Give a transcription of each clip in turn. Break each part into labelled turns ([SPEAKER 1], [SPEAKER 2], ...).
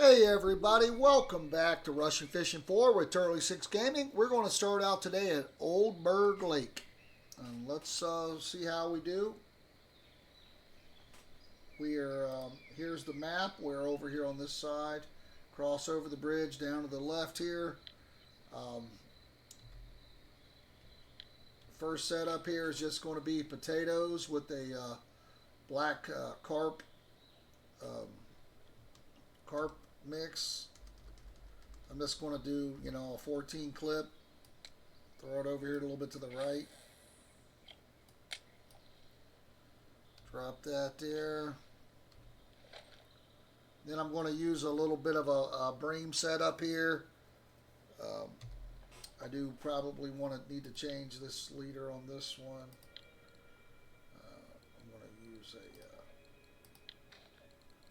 [SPEAKER 1] Hey everybody, welcome back to Russian Fishing 4 with Turley 6 Gaming. We're going to start out today at Old Burg Lake. And let's see how we do. We are, here's the map. We're over here on this side. Cross over the bridge down to the left here. First setup here is just going to be potatoes with a black carp mix. I'm just going to do, a 14 clip. Throw it over here a little bit to the right. Drop that there. Then I'm going to use a little bit of a bream setup here. I do probably need to change this leader on this one. I'm going to use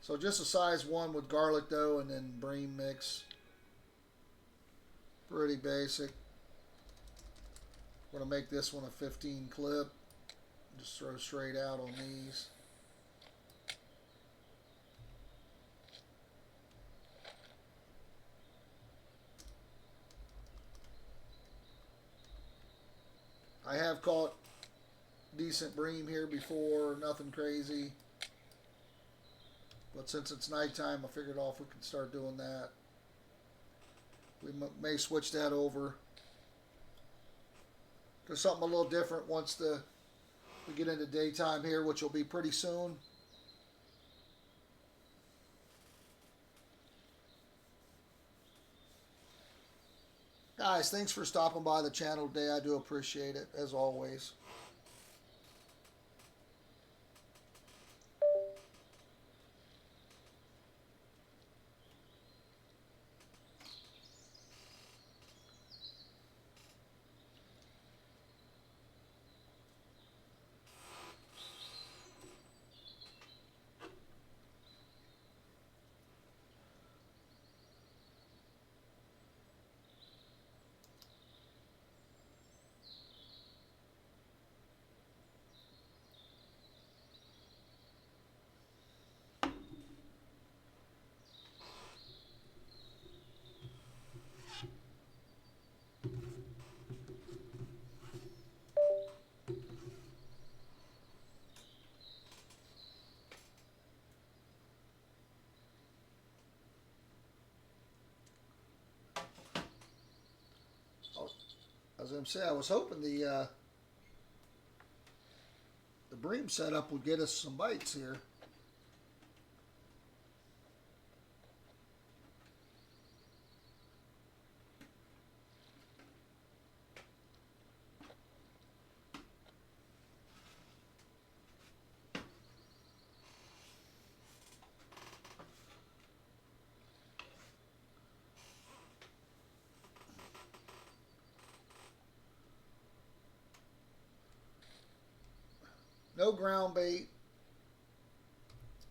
[SPEAKER 1] so just a size 1 with garlic dough and then bream mix. Pretty basic. I'm going to make this one a 15 clip. Just throw straight out on these. I have caught decent bream here before, nothing crazy. But since it's nighttime, I figured we can start doing that. We may switch that over to something a little different once we get into daytime here, which will be pretty soon. Guys, thanks for stopping by the channel today. I do appreciate it, as always. As I'm saying, I was hoping the bream setup would get us some bites here. No ground bait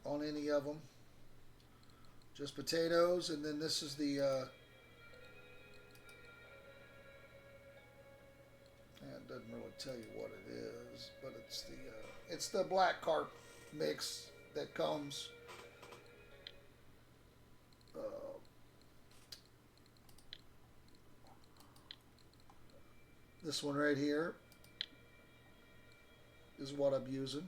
[SPEAKER 1] on any of them. Just potatoes, and then this is the it doesn't really tell you what it is, but it's the black carp mix that comes. This one right here is what I'm using.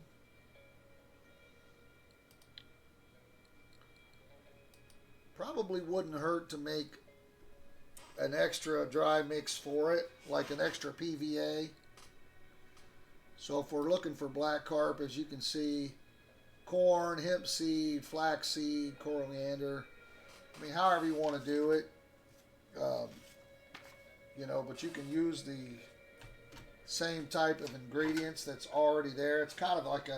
[SPEAKER 1] Probably wouldn't hurt to make an extra dry mix for it, like an extra PVA. So if we're looking for black carp, as you can see, corn, hemp seed, flax seed, coriander. I mean, however you want to do it. But you can use the same type of ingredients that's already there. It's kind of like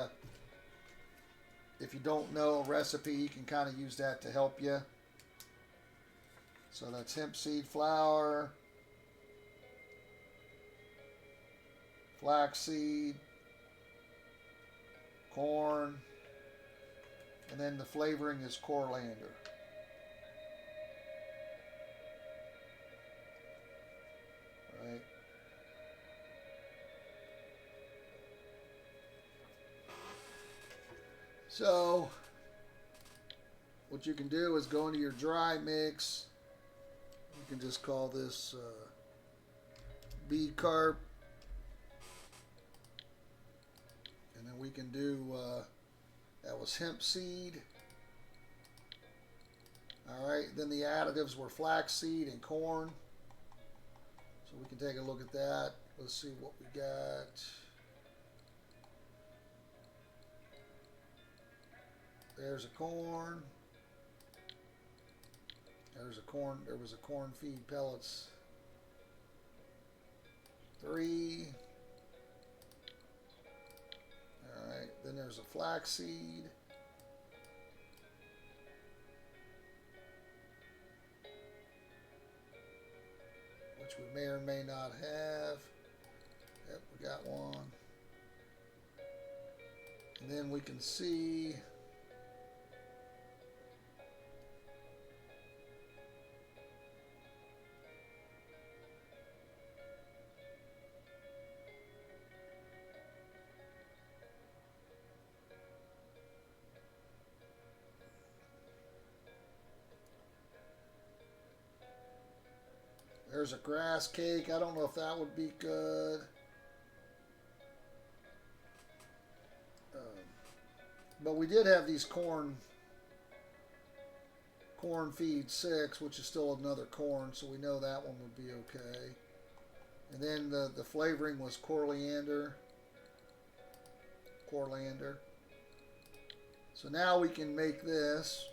[SPEAKER 1] if you don't know a recipe, you can kind of use that to help you. So that's hemp seed flour, flax seed, corn, and then the flavoring is coriander. Right. So we'll what you can do is go into your dry mix. You can just call this Carp. And then we can do, that was hemp seed. Alright, then the additives were flaxseed and corn. So we can take a look at that. Let's see what we got. There's a corn. There's a corn. There was a corn feed pellets. 3. Alright, then there's a flaxseed. Which we may or may not have. Yep, we got one. And then we can see there's a grass cake. I don't know if that would be good. But we did have these corn feed 6, which is still another corn, so we know that one would be okay. And then the flavoring was coriander. So now we can make this.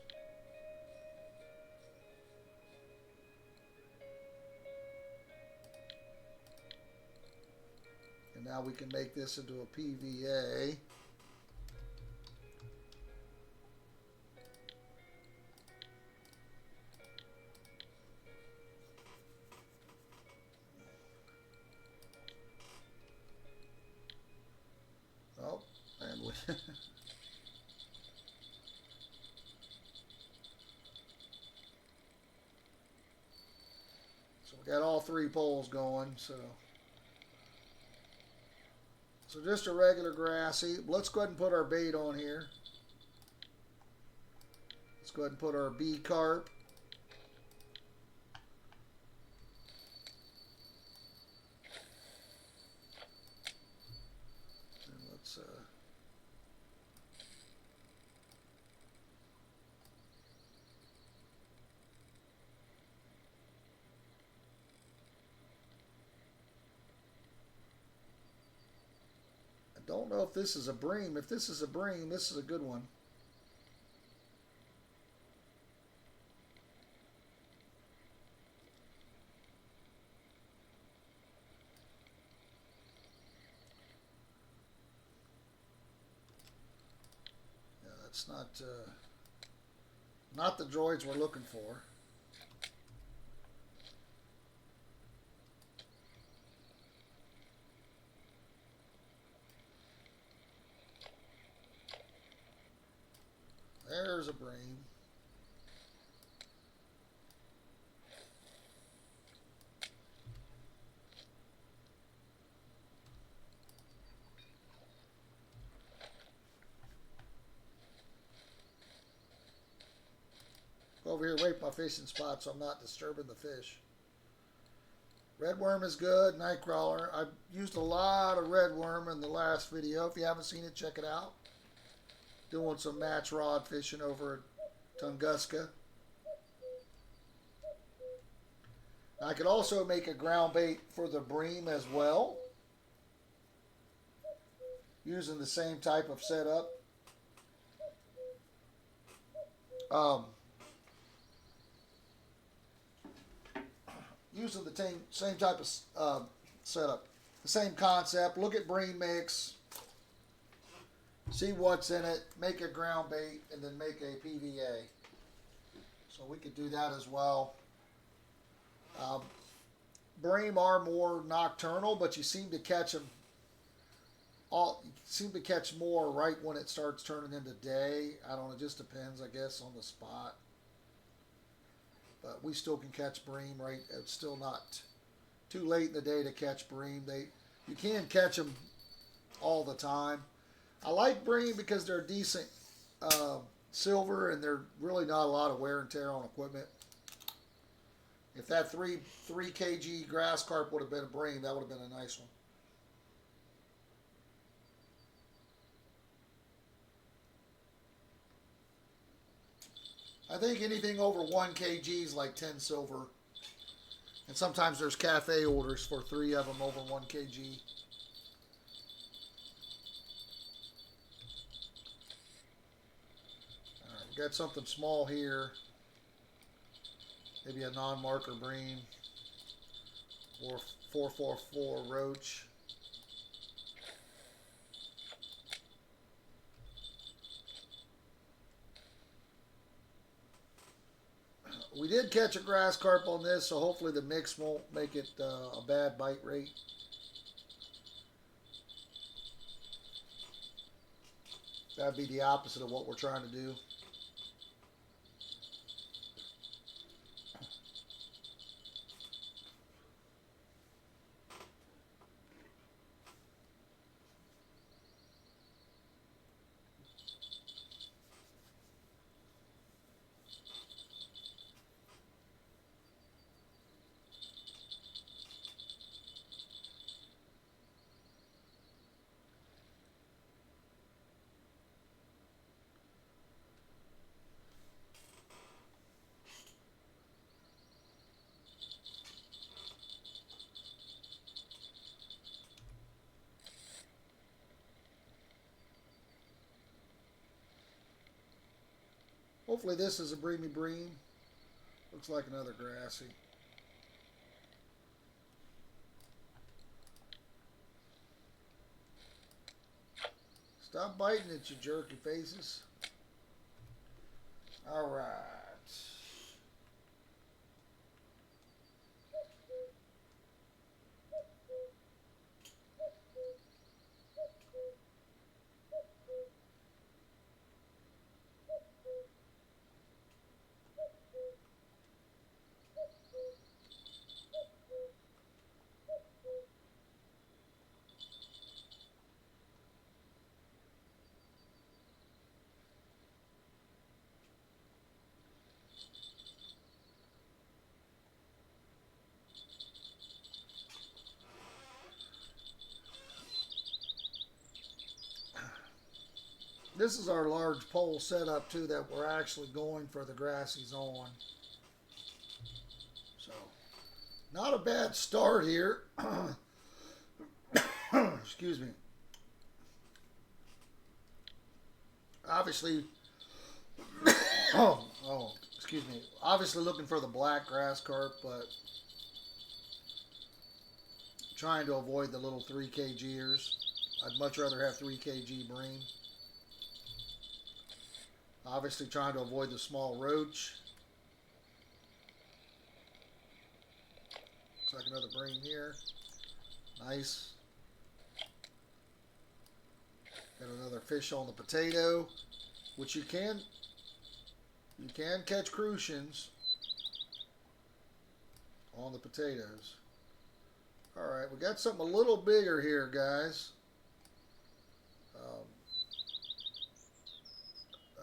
[SPEAKER 1] And now we can make this into a PVA. Oh, and we so we got all 3 poles going, so just a regular grassy. Let's go ahead and put our bait on here. Let's go ahead and put our Carp. And let's don't know if this is a bream. If this is a bream, this is a good one. Yeah, that's not the droids we're looking for. There's a bream. Go over here, wait my fishing spot so I'm not disturbing the fish. Red worm is good, nightcrawler. I've used a lot of red worm in the last video. If you haven't seen it, check it out. Doing some match rod fishing over at Tunguska. I could also make a ground bait for the bream as well, using the same type of setup. Using the same type of setup, the same concept. Look at bream mix. See what's in it, make a ground bait, and then make a PVA. So we could do that as well. Bream are more nocturnal, but you seem to catch them more right when it starts turning into day. I don't know, it just depends, I guess, on the spot. But we still can catch bream, right? It's still not too late in the day to catch bream. You can catch them all the time. I like bream because they're decent silver, and they're really not a lot of wear and tear on equipment. If that 3 kg grass carp would have been a bream, that would have been a nice one. I think anything over 1 kg is like 10 silver. And sometimes there's cafe orders for 3 of them over 1 kg. Alright, we got something small here. Maybe a non-marker bream. Or 444 roach. We did catch a grass carp on this, so hopefully the mix won't make it a bad bite rate. That'd be the opposite of what we're trying to do. Hopefully this is a breamy bream. Looks like another grassy. Stop biting it, you jerky faces. All right. This is our large pole setup too that we're actually going for the grassies on. So, not a bad start here. Excuse me. Obviously, excuse me. Obviously looking for the black grass carp, but trying to avoid the little 3 kgers. I'd much rather have 3 kg bream. Obviously trying to avoid the small roach. Looks like another bream here. Nice. Got another fish on the potato, which you can catch crucians on the potatoes. All right, we got something a little bigger here, guys.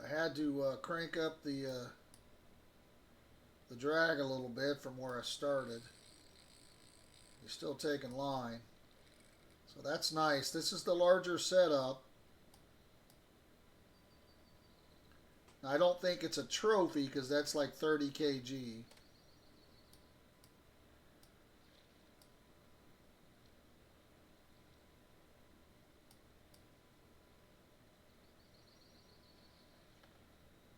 [SPEAKER 1] I had to crank up the drag a little bit from where I started. He's still taking line, so that's nice. This is the larger setup. Now, I don't think it's a trophy because that's like 30 kg.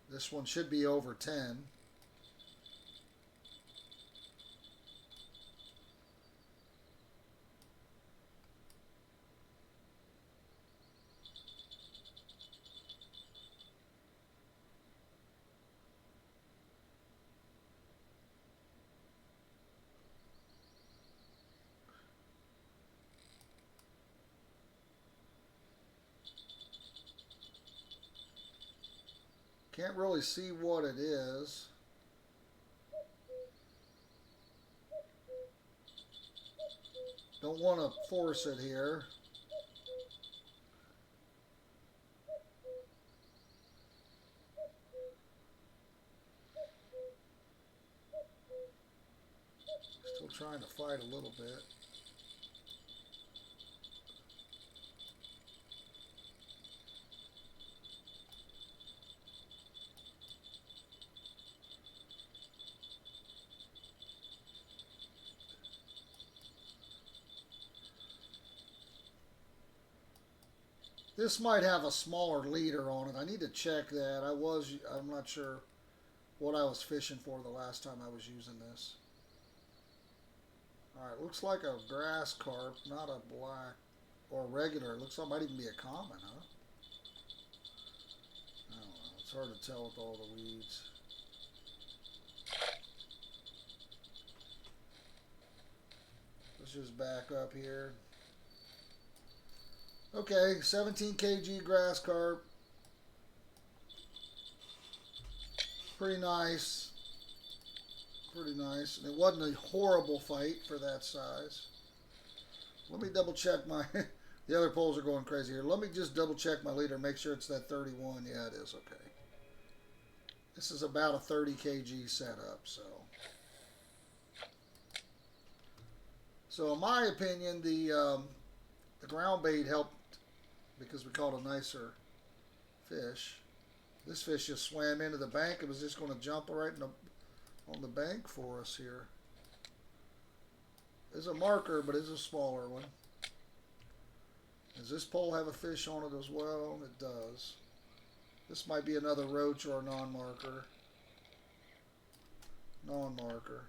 [SPEAKER 1] This one should be over 10. Can't really see what it is. Don't want to force it here. Still trying to fight a little bit. This might have a smaller leader on it. I need to check that. I'm not sure what I was fishing for the last time I was using this. Alright, looks like a grass carp, not a black or regular. It looks like it might even be a common, huh? I don't know. It's hard to tell with all the weeds. Let's just back up here. Okay, 17 kg grass carp. Pretty nice. Pretty nice. And it wasn't a horrible fight for that size. Let me double check my... The other poles are going crazy here. Let me just double check my leader, make sure it's that 31. Yeah, it is. Okay. This is about a 30 kg setup, so... So in my opinion, the ground bait helped because we caught a nicer fish. This fish just swam into the bank. It was just going to jump right on the bank for us here. There's a marker, but it's a smaller one. Does this pole have a fish on it as well? It does. This might be another roach or a non-marker. Non-marker.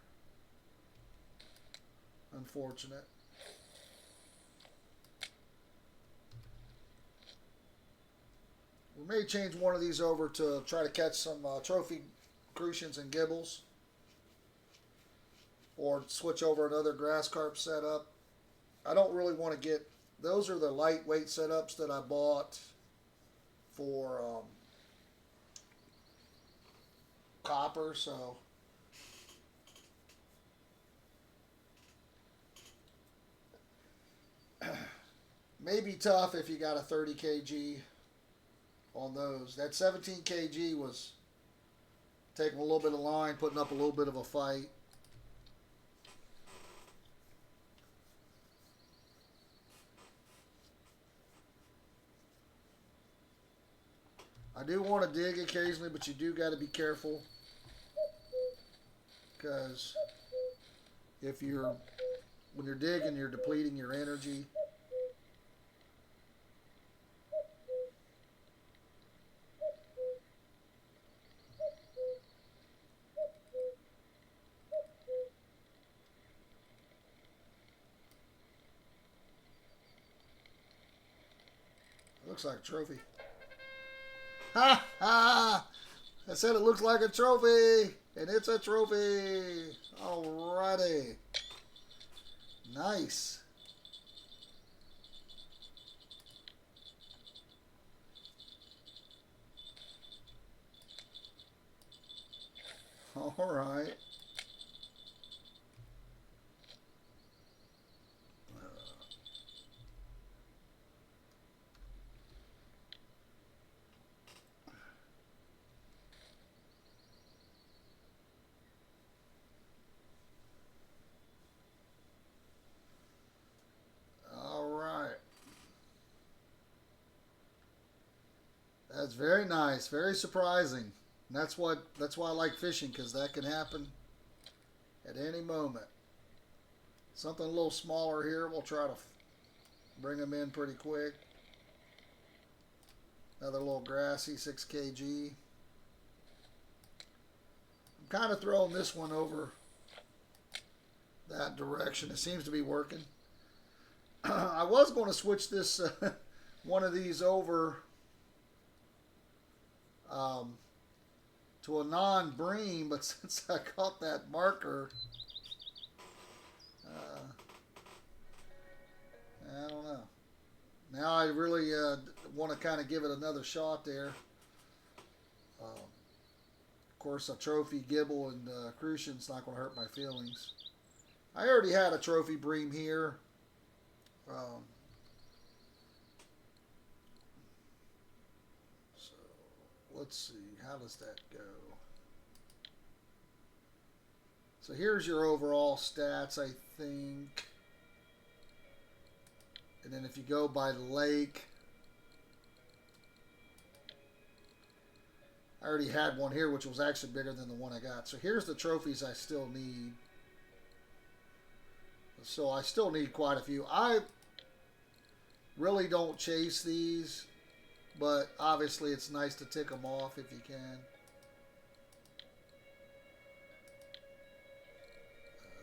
[SPEAKER 1] Unfortunate. We may change one of these over to try to catch some trophy crucians and gibbles. Or switch over another grass carp setup. I don't really want to get... Those are the lightweight setups that I bought for copper, so... May be tough if you got a 30 kg on those. That 17 kg was taking a little bit of line, putting up a little bit of a fight. I do want to dig occasionally, but you do got to be careful, because when you're digging, you're depleting your energy. Looks like a trophy. Ha ha! I said it looks like a trophy, and it's a trophy. Alrighty. Nice. Alright. That's very nice, very surprising. And that's why I like fishing, because that can happen at any moment. Something a little smaller here, we'll try to bring them in pretty quick. Another little grassy 6 kg. I'm kind of throwing this one over that direction. It seems to be working. I was going to switch this one of these over to a non-bream, but since I caught that marker, I don't know. Now I really want to kind of give it another shot there. Of course, a trophy gibble and crucian's not going to hurt my feelings. I already had a trophy bream here. So let's see, how does that go? So here's your overall stats, I think. And then if you go by lake, I already had one here, which was actually bigger than the one I got. So here's the trophies I still need. So I still need quite a few. I really don't chase these, but obviously it's nice to tick them off if you can.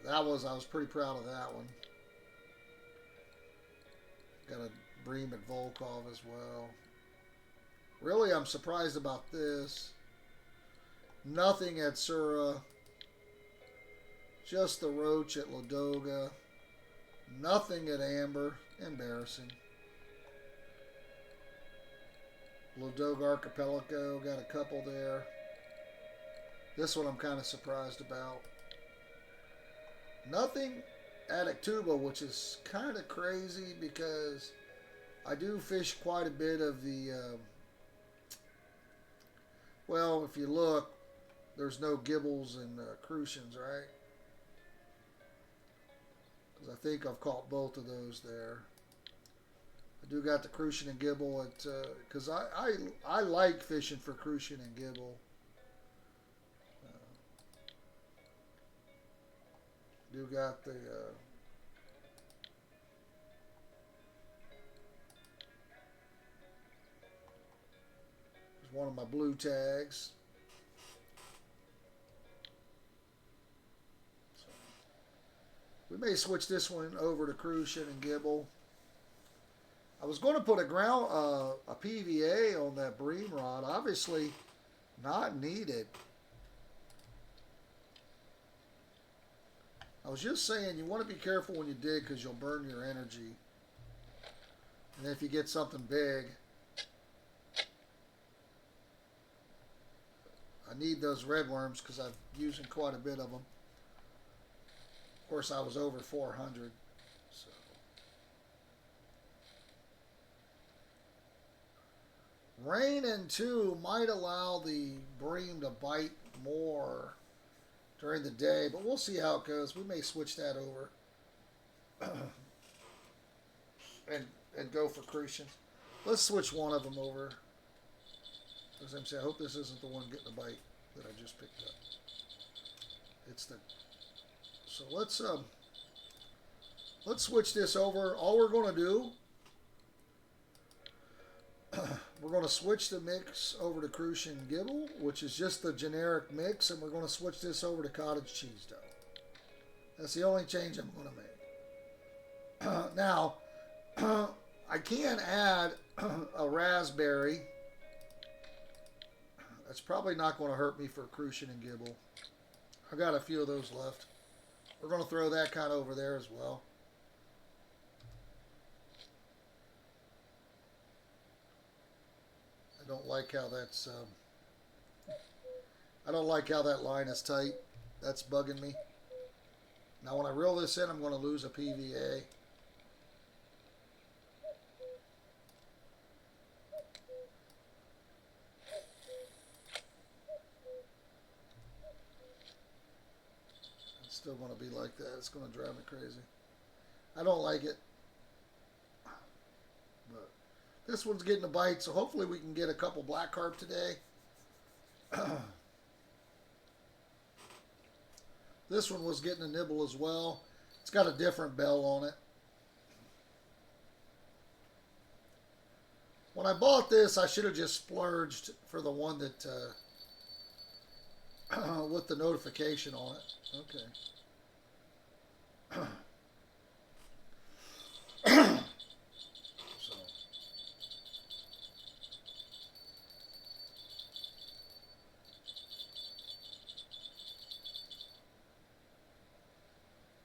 [SPEAKER 1] I was pretty proud of that one. Got a bream at Volkov as well. Really, I'm surprised about this. Nothing at Sura. Just the roach at Ladoga. Nothing at Amber. Embarrassing. Ladoga Archipelago. Got a couple there. This one I'm kind of surprised about. Nothing at Actuba, which is kind of crazy because I do fish quite a bit of the... well, if you look, there's no gibbles and crucians, right? Because I think I've caught both of those there. I do got the crucian and gibble at... because I like fishing for crucian and gibble. Do got the... one of my blue tags. So we may switch this one over to crucian and gibble. I was going to put a PVA on that bream rod. Obviously not needed. I was just saying you want to be careful when you dig because you'll burn your energy. And if you get something big, I need those red worms because I'm using quite a bit of them. Of course, I was over 400. So. Rain and 2 might allow the bream to bite more during the day, but we'll see how it goes. We may switch that over and go for crucians. Let's switch one of them over. As I'm saying, I hope this isn't the one getting the bite that I just picked up. It's the... So let's switch this over. All we're going to do, we're going to switch the mix over to crucian gibble, which is just the generic mix, and we're going to switch this over to cottage cheese dough. That's the only change I'm going to make. Now, I can add a raspberry. That's probably not going to hurt me for crucian and gibble. I got a few of those left. We're going to throw that kind of over there as well. I don't like how that's... I don't like how that line is tight. That's bugging me. Now when I reel this in, I'm going to lose a PVA. Still going to be like that. It's going to drive me crazy. I don't like it. But this one's getting a bite, so hopefully we can get a couple black carp today. This one was getting a nibble as well. It's got a different bell on it. When I bought this, I should have just splurged for the one that with the notification on it. Okay.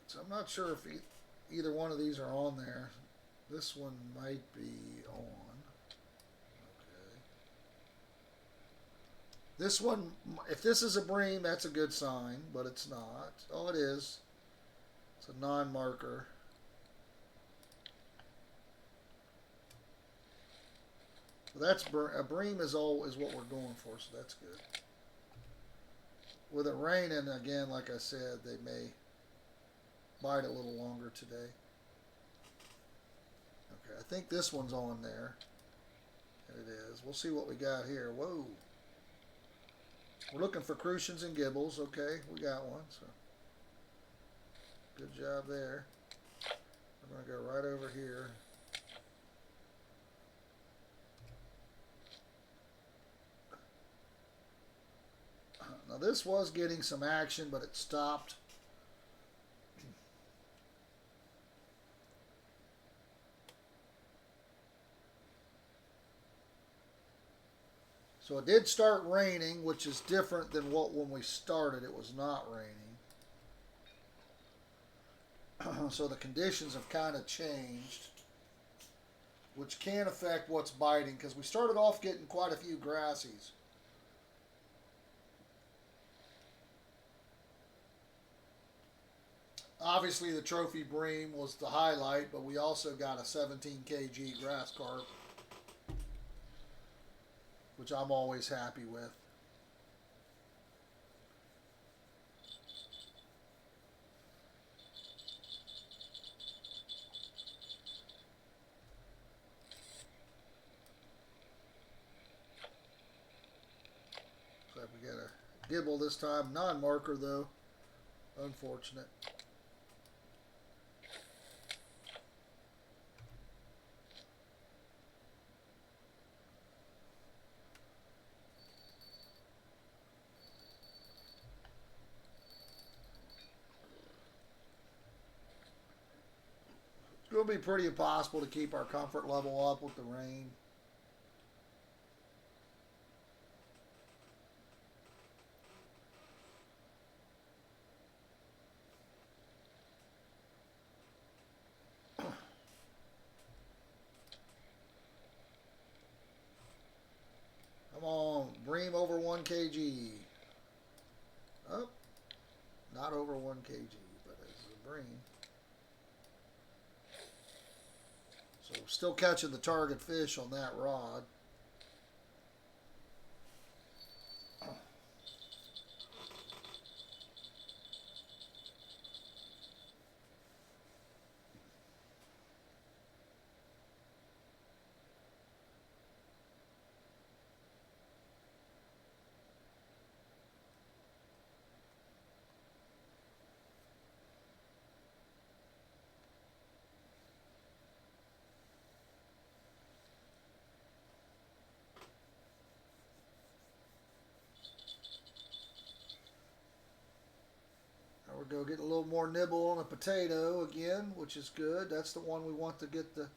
[SPEAKER 1] So I'm not sure if either one of these are on there. This one might be on. Okay. This one, if this is a bream, that's a good sign, but it's not. Oh, it is. It's a non-marker. That's a bream is what we're going for, so that's good. with it raining again, like I said, they may bite a little longer today. Okay, I think this one's on there. And it is. We'll see what we got here. Whoa. We're looking for crucians and gibbles. Okay, we got one. So good job there. We're going to go right over here. Now this was getting some action, but it stopped. So it did start raining, which is different than what when we started. It was not raining. So the conditions have kind of changed, which can affect what's biting, because we started off getting quite a few grassies. Obviously the trophy bream was the highlight, but we also got a 17 kg grass carp, which I'm always happy with. So we got a gibble this time, non-marker though. Unfortunate. It's going to be pretty impossible to keep our comfort level up with the rain. Come on, bream over 1 kg. Oh, not over 1 kg, but it's a bream. So still catching the target fish on that rod. We're going to get a little more nibble on a potato again, which is good. That's the one we want to get the,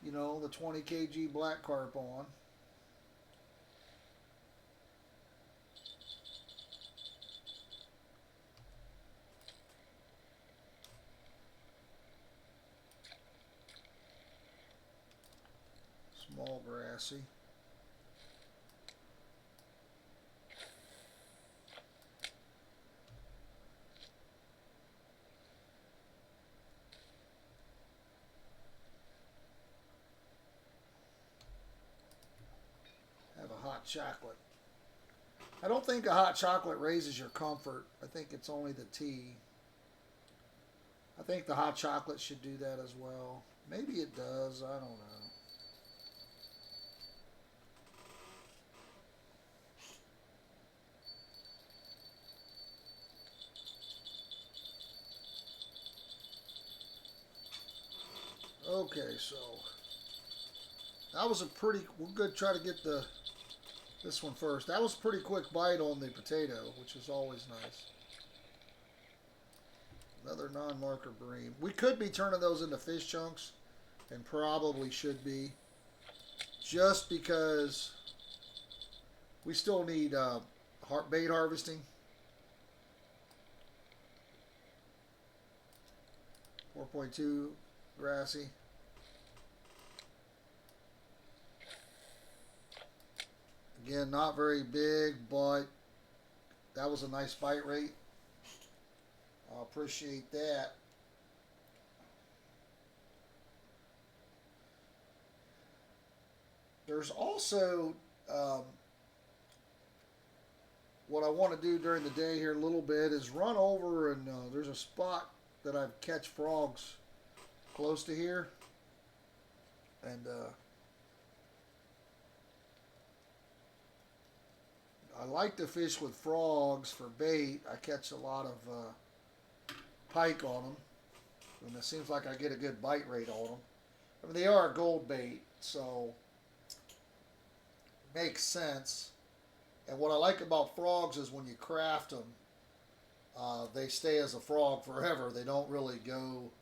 [SPEAKER 1] the 20 kg black carp on. Small grassy. Hot chocolate. I don't think a hot chocolate raises your comfort. I think it's only the tea. I think the hot chocolate should do that as well. Maybe it does. I don't know. Okay, so that was a pretty. We're going to try to get this one first. That was a pretty quick bite on the potato, which is always nice. Another non-marker bream. We could be turning those into fish chunks, and probably should be, just because we still need bait harvesting. 4.2 grassy. Again, not very big, but that was a nice bite rate. I appreciate that. There's also what I want to do during the day here a little bit is run over and there's a spot that I catch frogs close to here, and I like to fish with frogs for bait. I catch a lot of pike on them, and it seems like I get a good bite rate on them. I mean, they are a gold bait, so it makes sense. And what I like about frogs is when you craft them, they stay as a frog forever. They don't really go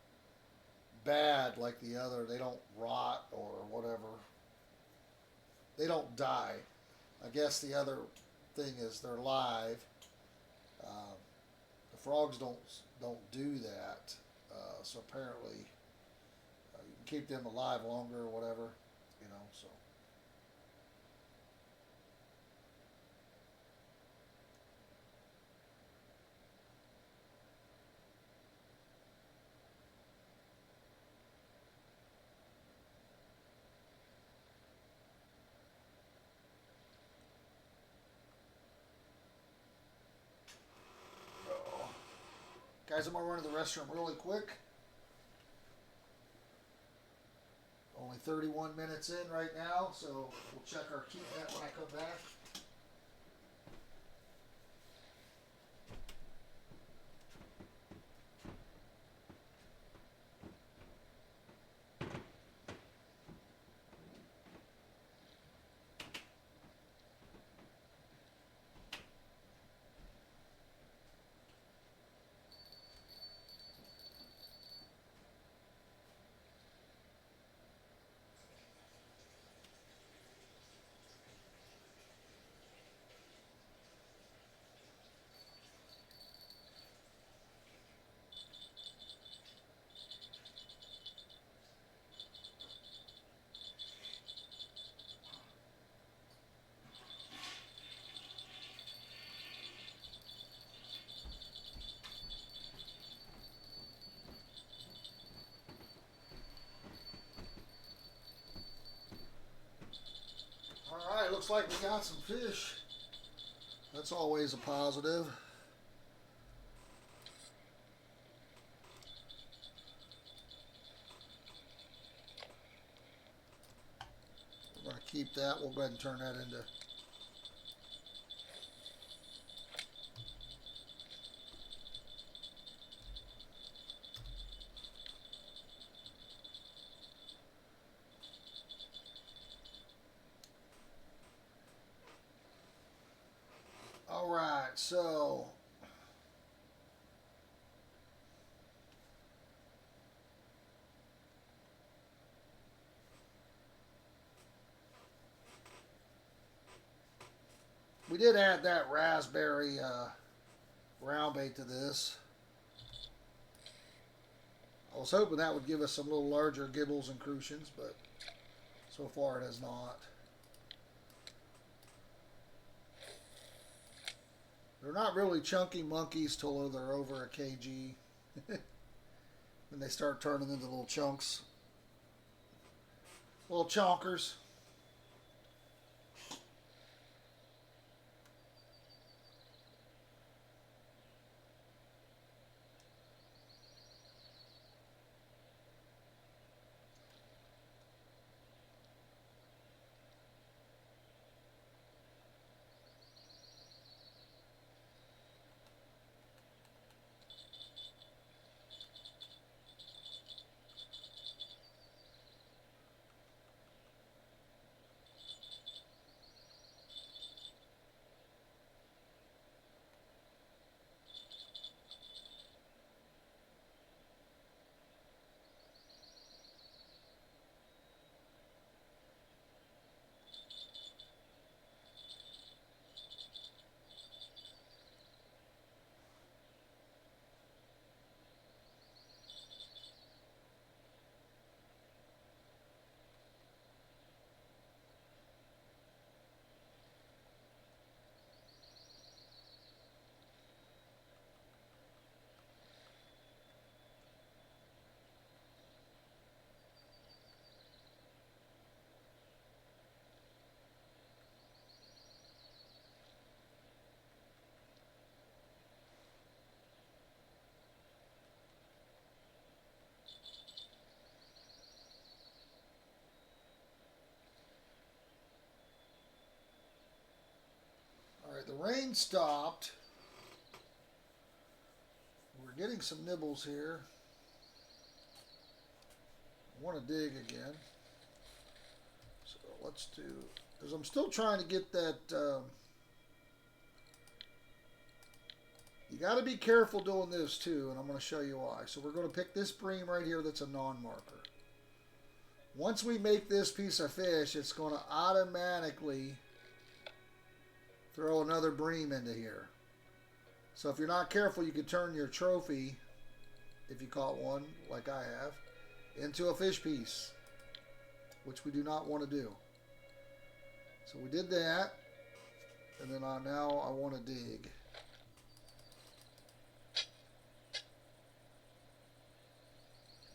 [SPEAKER 1] bad like the other. They don't rot or whatever. They don't die. I guess the other thing is they're live. The frogs don't do that. So apparently you can keep them alive longer or whatever, you know. So. Guys, I'm going to run to the restroom really quick. Only 31 minutes in right now, so we'll check our keep net when I come back. Alright, looks like we got some fish. That's always a positive. We're going to keep that. We'll go ahead and turn that into... Alright, so... we did add that raspberry round bait to this. I was hoping that would give us some little larger gibbles and crucians, but so far it has not. They're not really chunky monkeys till they're over a kg. Then they start turning into little chunks. Little chonkers. rain stopped. We're getting some nibbles here. I want to dig again. So let's do, because I'm still trying to get that, you got to be careful doing this too, and I'm going to show you why. So we're going to pick this bream right here that's a non-marker. Once we make this piece of fish, it's going to automatically throw another bream into here. So if you're not careful, you could turn your trophy, if you caught one, like I have, into a fish piece, which we do not want to do. So we did that, and then now I want to dig.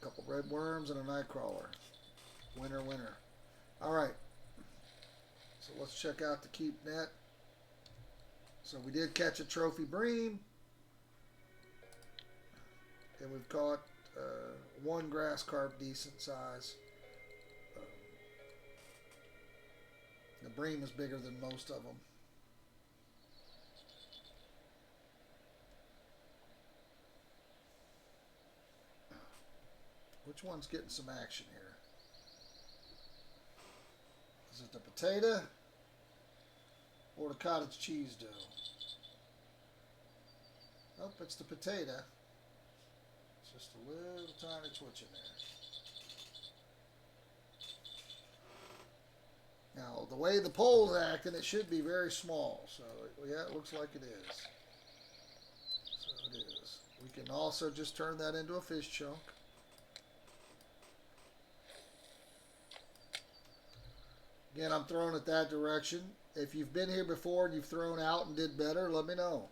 [SPEAKER 1] A couple red worms and a night crawler. Winner, winner. All right. So let's check out the keep net. So we did catch a trophy bream. And we've caught one grass carp decent size. The bream is bigger than most of them. Which one's getting some action here? Is it the potato or the cottage cheese dough? Nope, it's the potato. It's just a little tiny twitch in there. Now, the way the pole's acting, it should be very small. So, yeah, it looks like it is. So it is. We can also just turn that into a fish chunk. Again, I'm throwing it that direction. If you've been here before and you've thrown out and did better, let me know.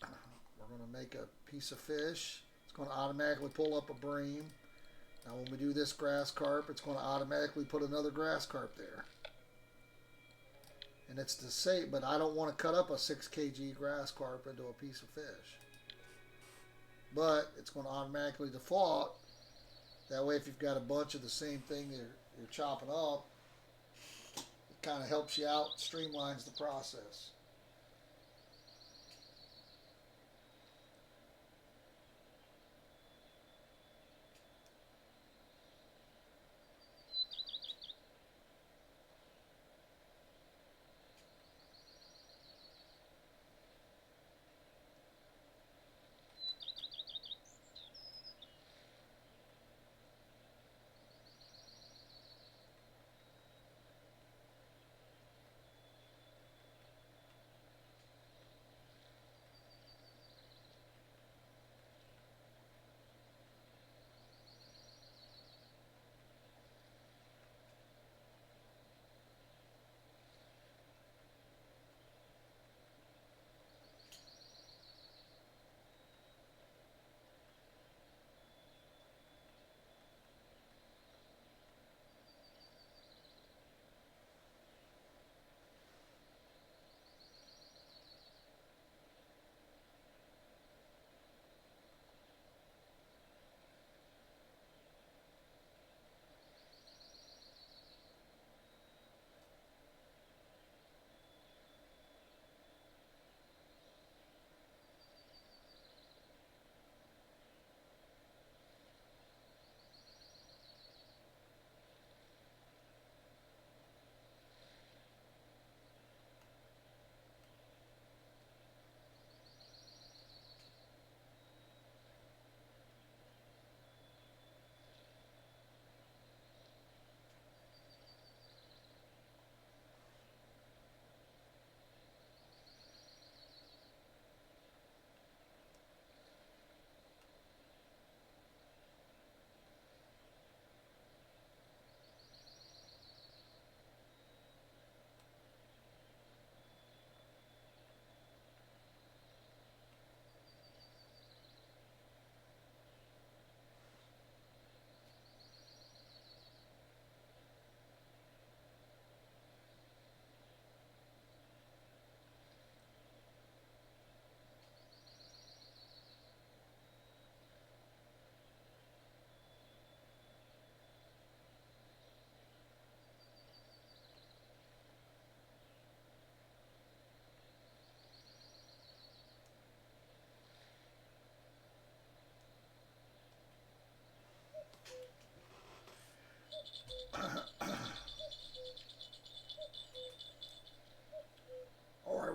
[SPEAKER 1] We're going to make a piece of fish. It's going to automatically pull up a bream. Now when we do this grass carp, it's going to automatically put another grass carp there. And it's the same, but I don't want to cut up a 6 kg grass carp into a piece of fish. But it's going to automatically default. That way if you've got a bunch of the same thing you're chopping up, it kind of helps you out, streamlines the process.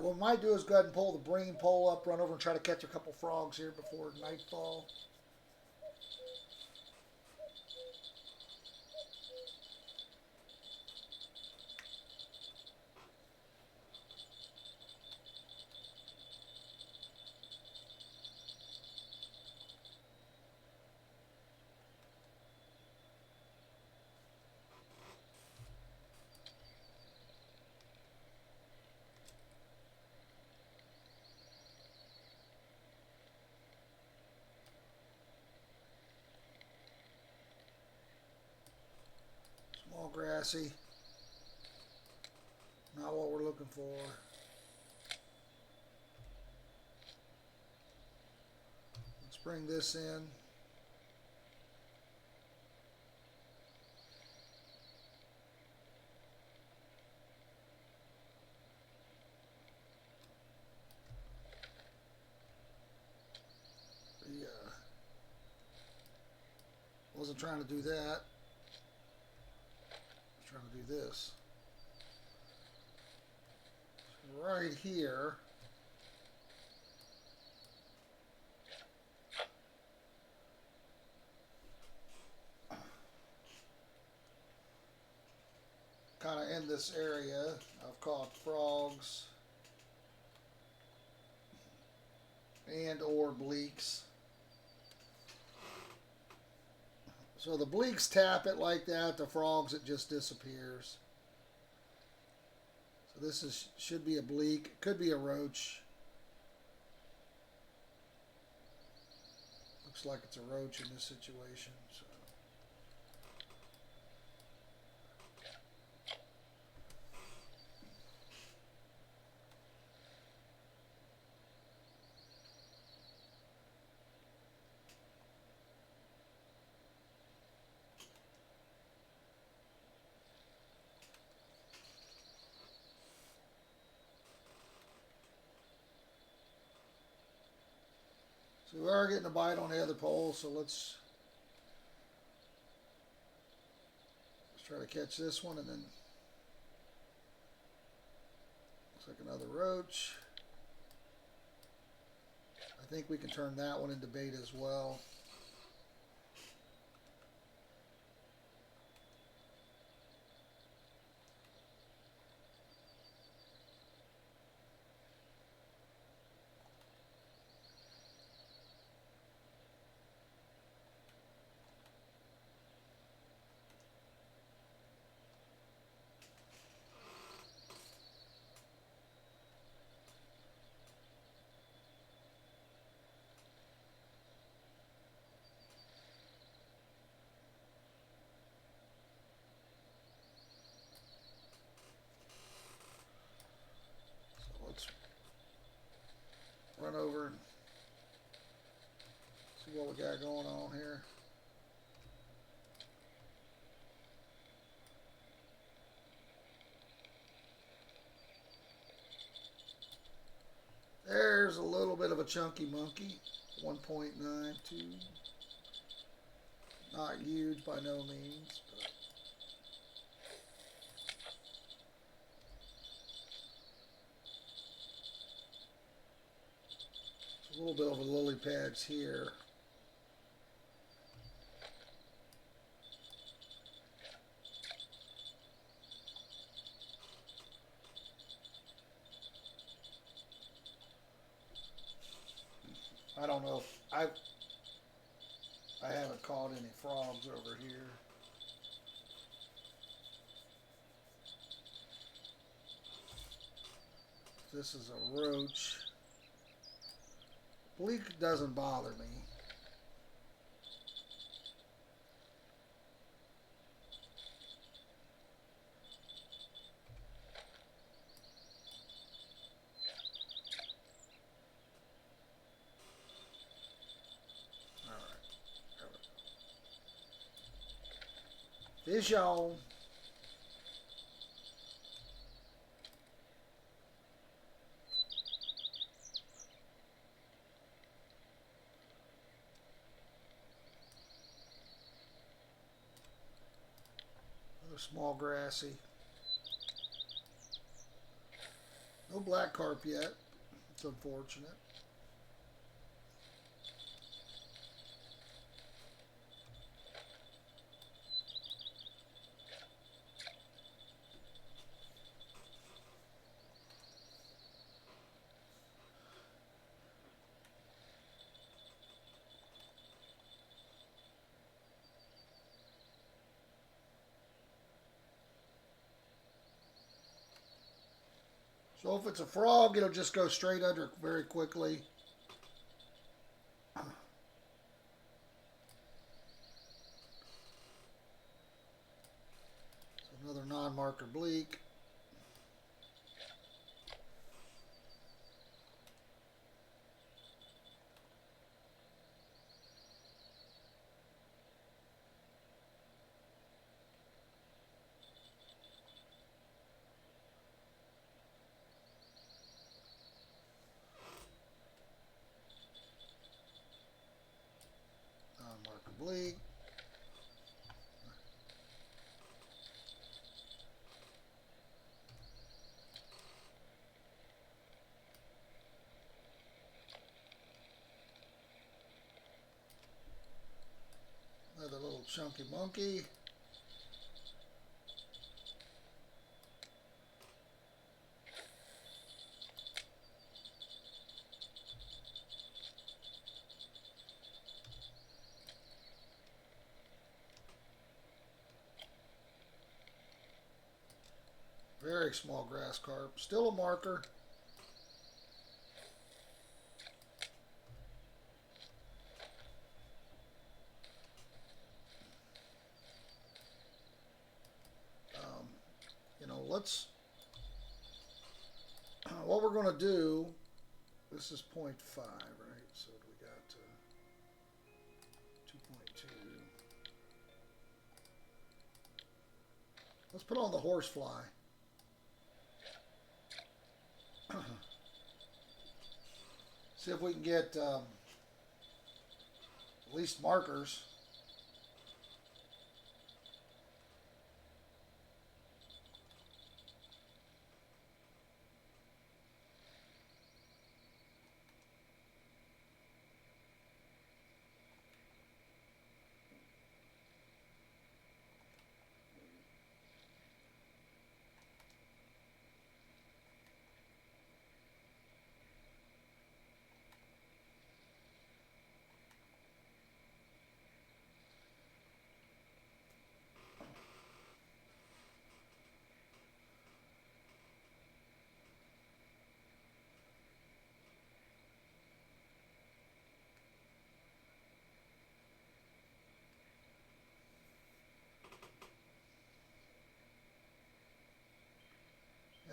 [SPEAKER 1] what we might do is go ahead and pull the bream pole up, run over and try to catch a couple frogs here before nightfall. Small grassy. Not what we're looking for. Let's bring this in. Wasn't trying to do that. I was trying to do this. Right here. Kind of in this area, I've caught frogs and or bleaks. So the bleaks tap it like that, the frogs it just disappears. So this should be a bleak, it could be a roach. Looks like it's a roach in this situation. So. So we are getting a bite on the other pole, so let's try to catch this one, and then looks like another roach. I think we can turn that one into bait as well. Run over and see what we got going on here. There's a little bit of a chunky monkey, 1.92. Not huge by no means, but a little bit of a lily pads here. I don't know if I haven't caught any frogs over here. This is a roach. Bleak doesn't bother me. Fish on. Another small grassy. No black carp yet. It's unfortunate. So if it's a frog, it'll just go straight under very quickly. So another non-marker bleak. Non-marker bleak. Another little chunky monkey. Very small grass carp. Still a marker. Let's, what we're going to do, this is 0.5, right? So we got 2.2. Let's put on the horsefly. See if we can get at least markers.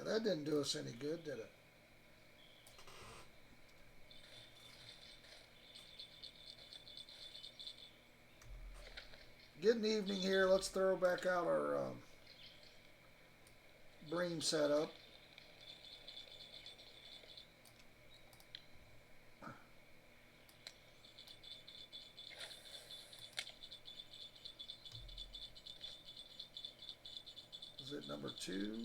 [SPEAKER 1] Yeah, that didn't do us any good, did it? Getting evening here. Let's throw back out our bream setup. Is it number 2?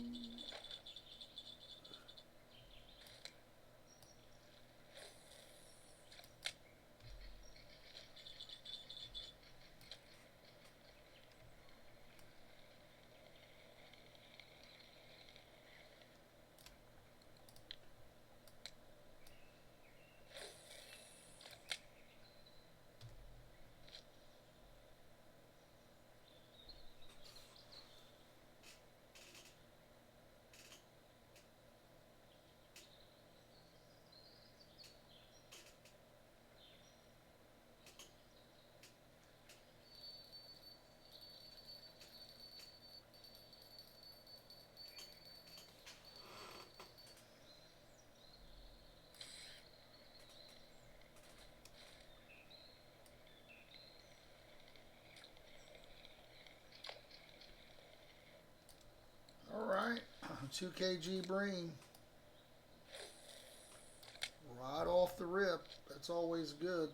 [SPEAKER 1] All right, 2 kg bream. Right off the rip. That's always good.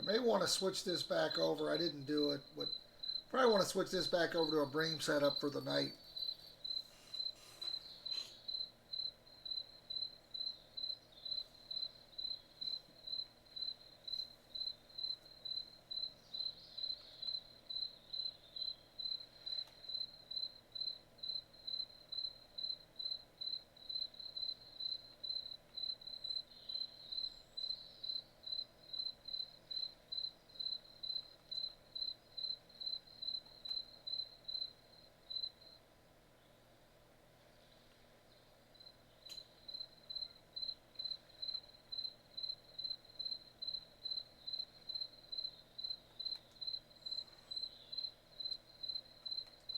[SPEAKER 1] I may want to switch this back over. I didn't do it, but probably want to switch this back over to a bream setup for the night.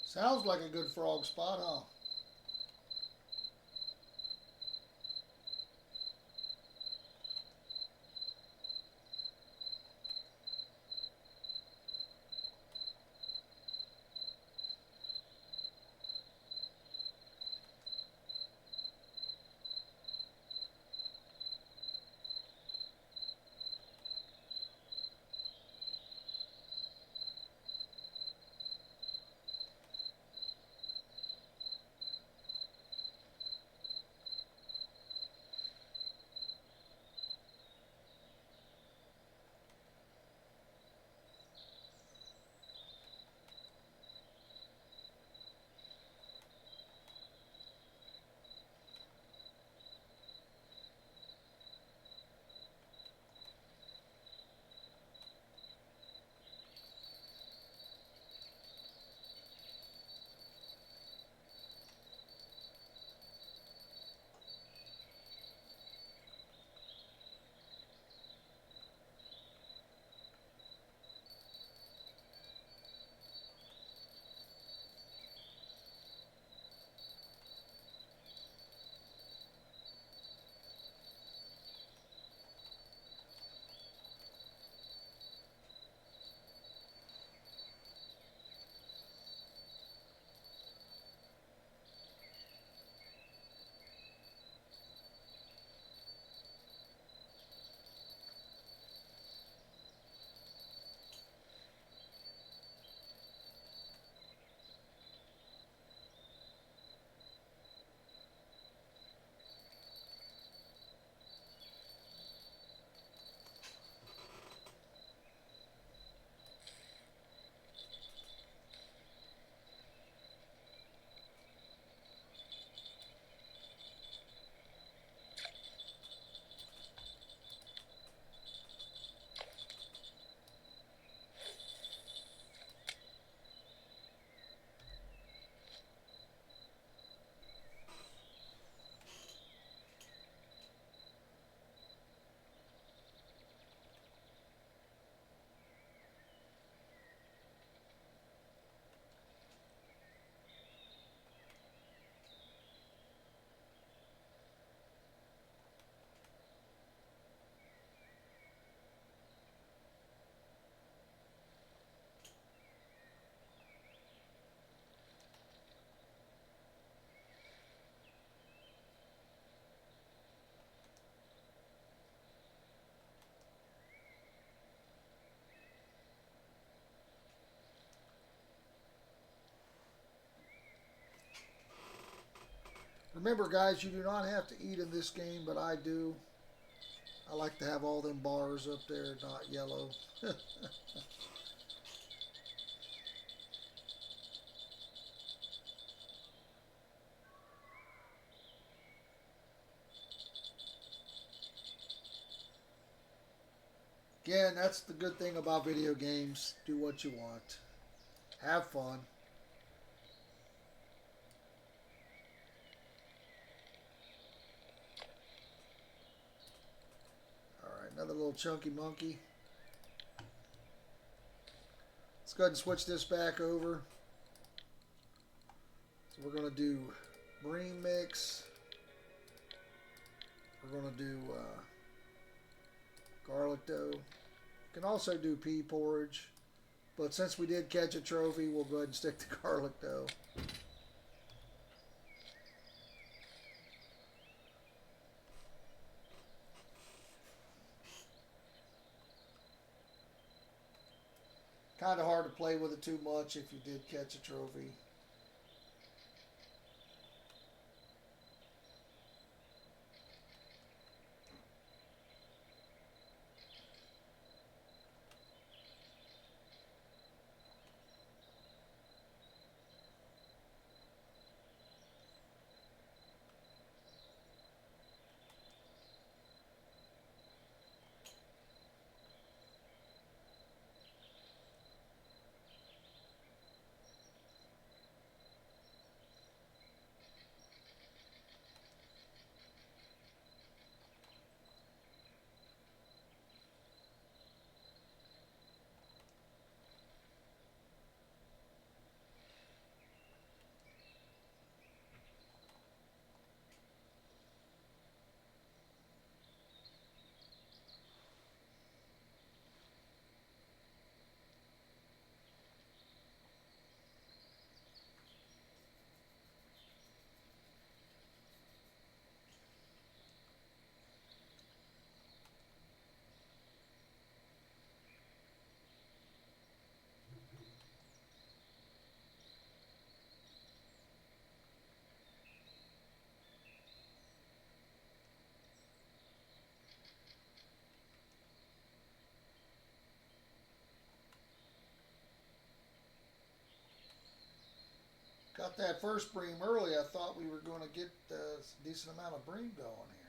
[SPEAKER 1] Sounds like a good frog spot, huh? Remember, guys, you do not have to eat in this game, but I do. I like to have all them bars up there, not yellow. Again, that's the good thing about video games. Do what you want. Have fun. Alright, another little chunky monkey. Let's go ahead and switch this back over. So we're going to do bream mix. We're going to do garlic dough. You can also do pea porridge, but since we did catch a trophy, we'll go ahead and stick to garlic dough. Kind of hard to play with it too much if you did catch a trophy. Got that first bream early. I thought we were going to get a decent amount of bream going here.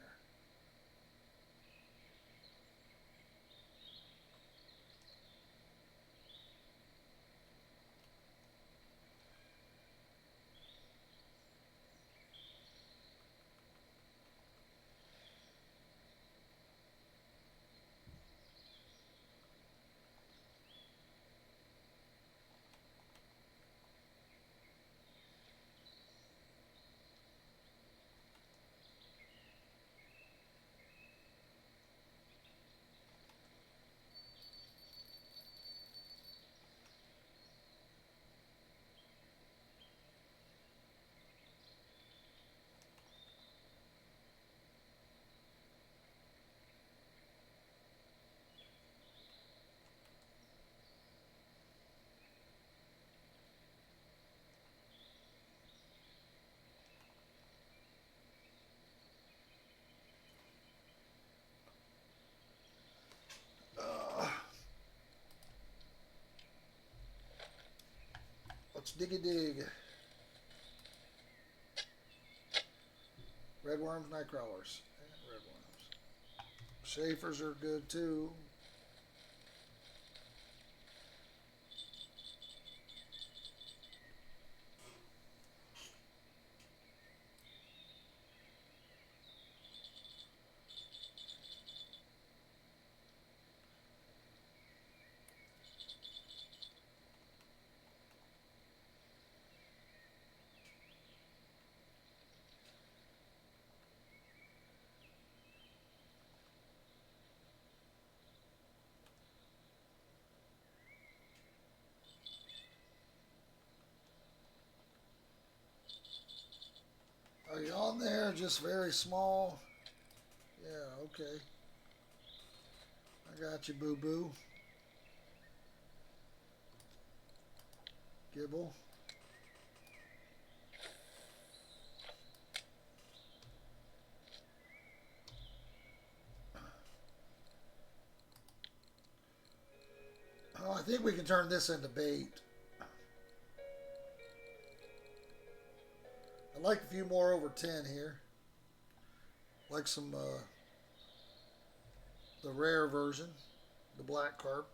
[SPEAKER 1] Let's dig a dig. Redworms, night crawlers, and redworms. Schaefer's are good too. Are you on there? Just very small? Yeah, okay. I got you, boo-boo. Gibble. Oh, I think we can turn this into bait. I'd like a few more over 10 here. Like some, the rare version, the black carp.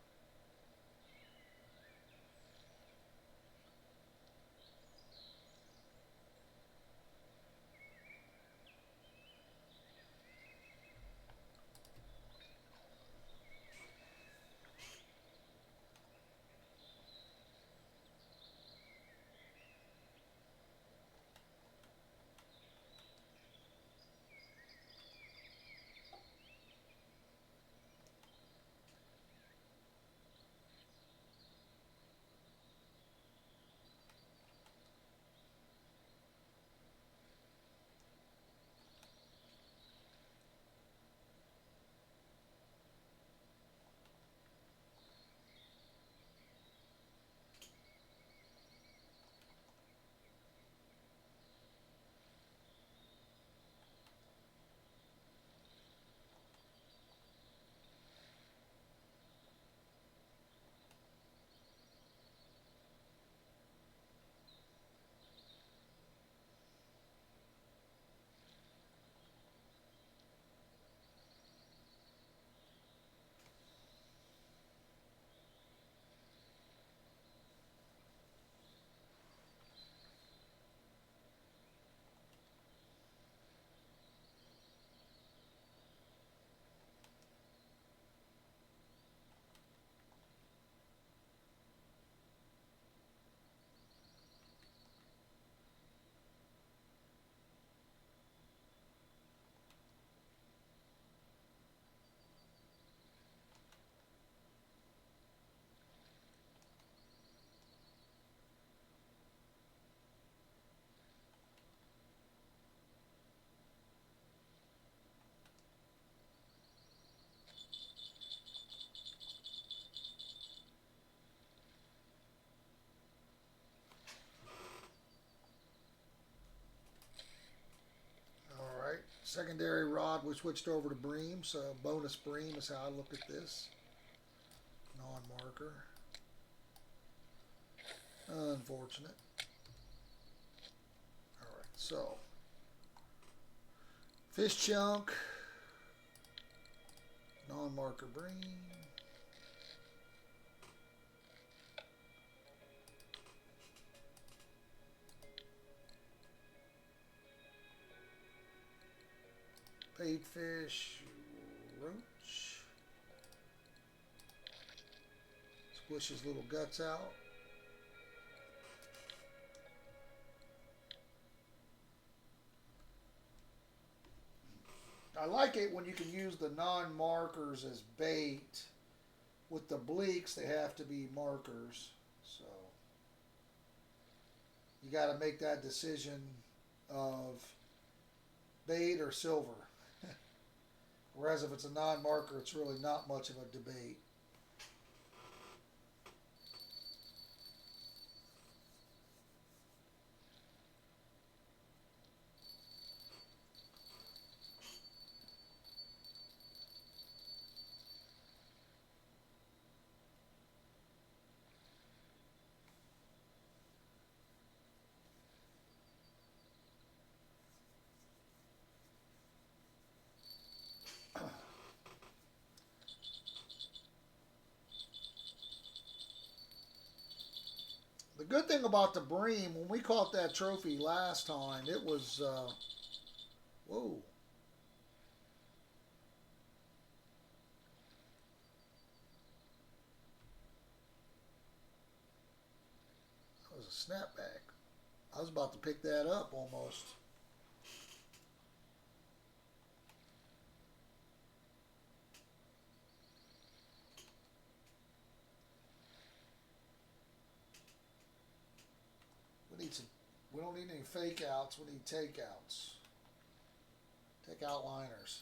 [SPEAKER 1] Secondary rod, we switched over to bream, so bonus bream is how I look at this. Non-marker. Unfortunate. Alright, so fish chunk, non-marker bream. Bait fish, roach. Squish his little guts out. I like it when you can use the non-markers as bait. With the bleaks, they have to be markers. So you got to make that decision of bait or silver. Whereas if it's a non-marker, it's really not much of a debate. The good thing about the bream, when we caught that trophy last time, it was, whoa. That was a snapback. I was about to pick that up almost. We don't need any fake outs, we need takeouts. Take out liners.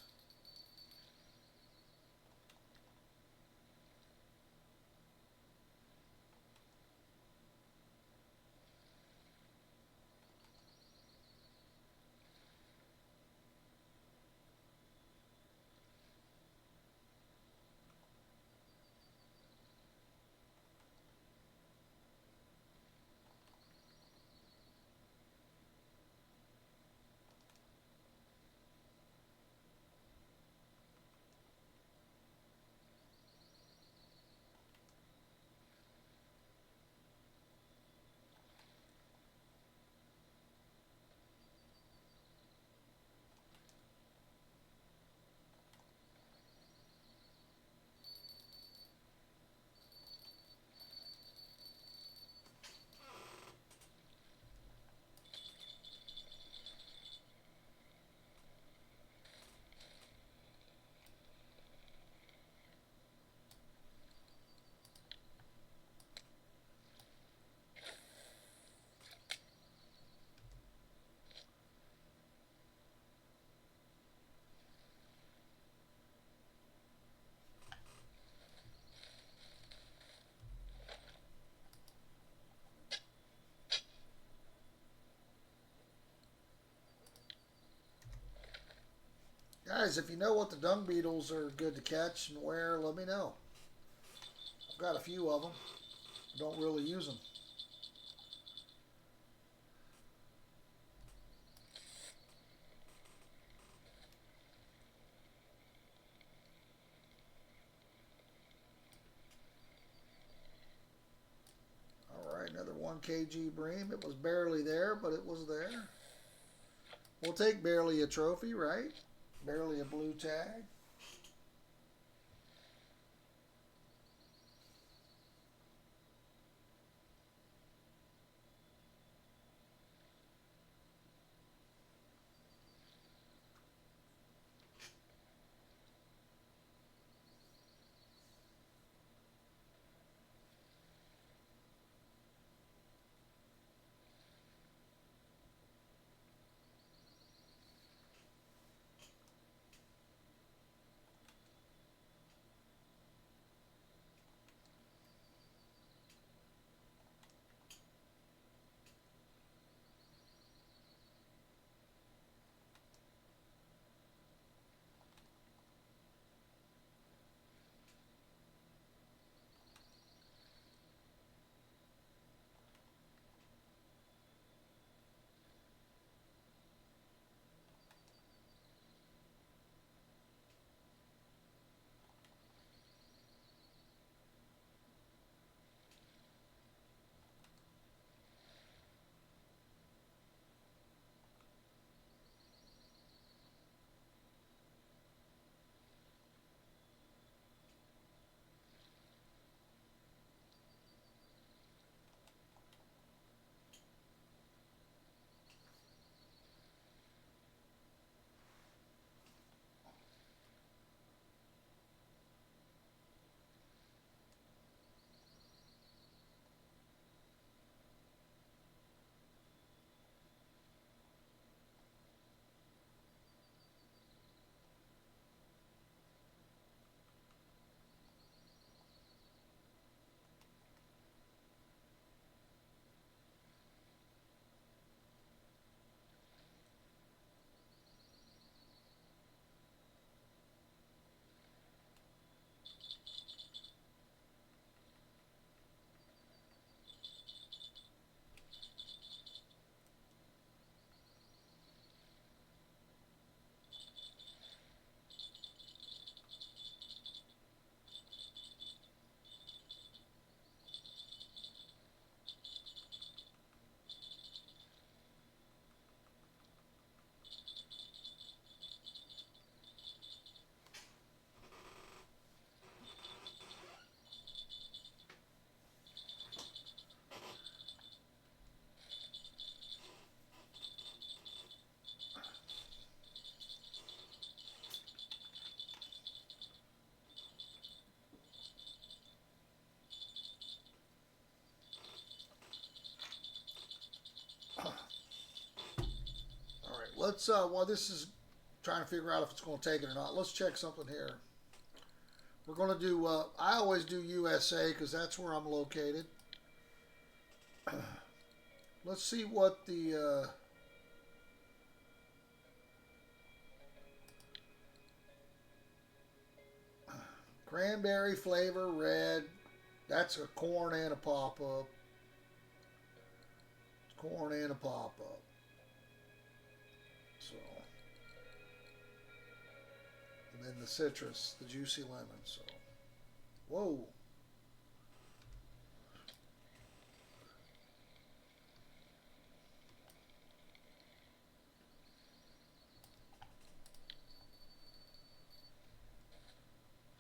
[SPEAKER 1] Guys, if you know what the dung beetles are good to catch and where, let me know. I've got a few of them. Don't really use them. Alright, another 1 kg bream. It was barely there, but it was there. We'll take barely a trophy, right? Barely a blue tag. let's while this is trying to figure out if it's going to take it or not, let's check something here. We're going to do, I always do USA because that's where I'm located. Let's see what the cranberry flavor red. That's a corn and a pop-up. Corn and a pop-up. So, and then the citrus, the juicy lemon. So, whoa.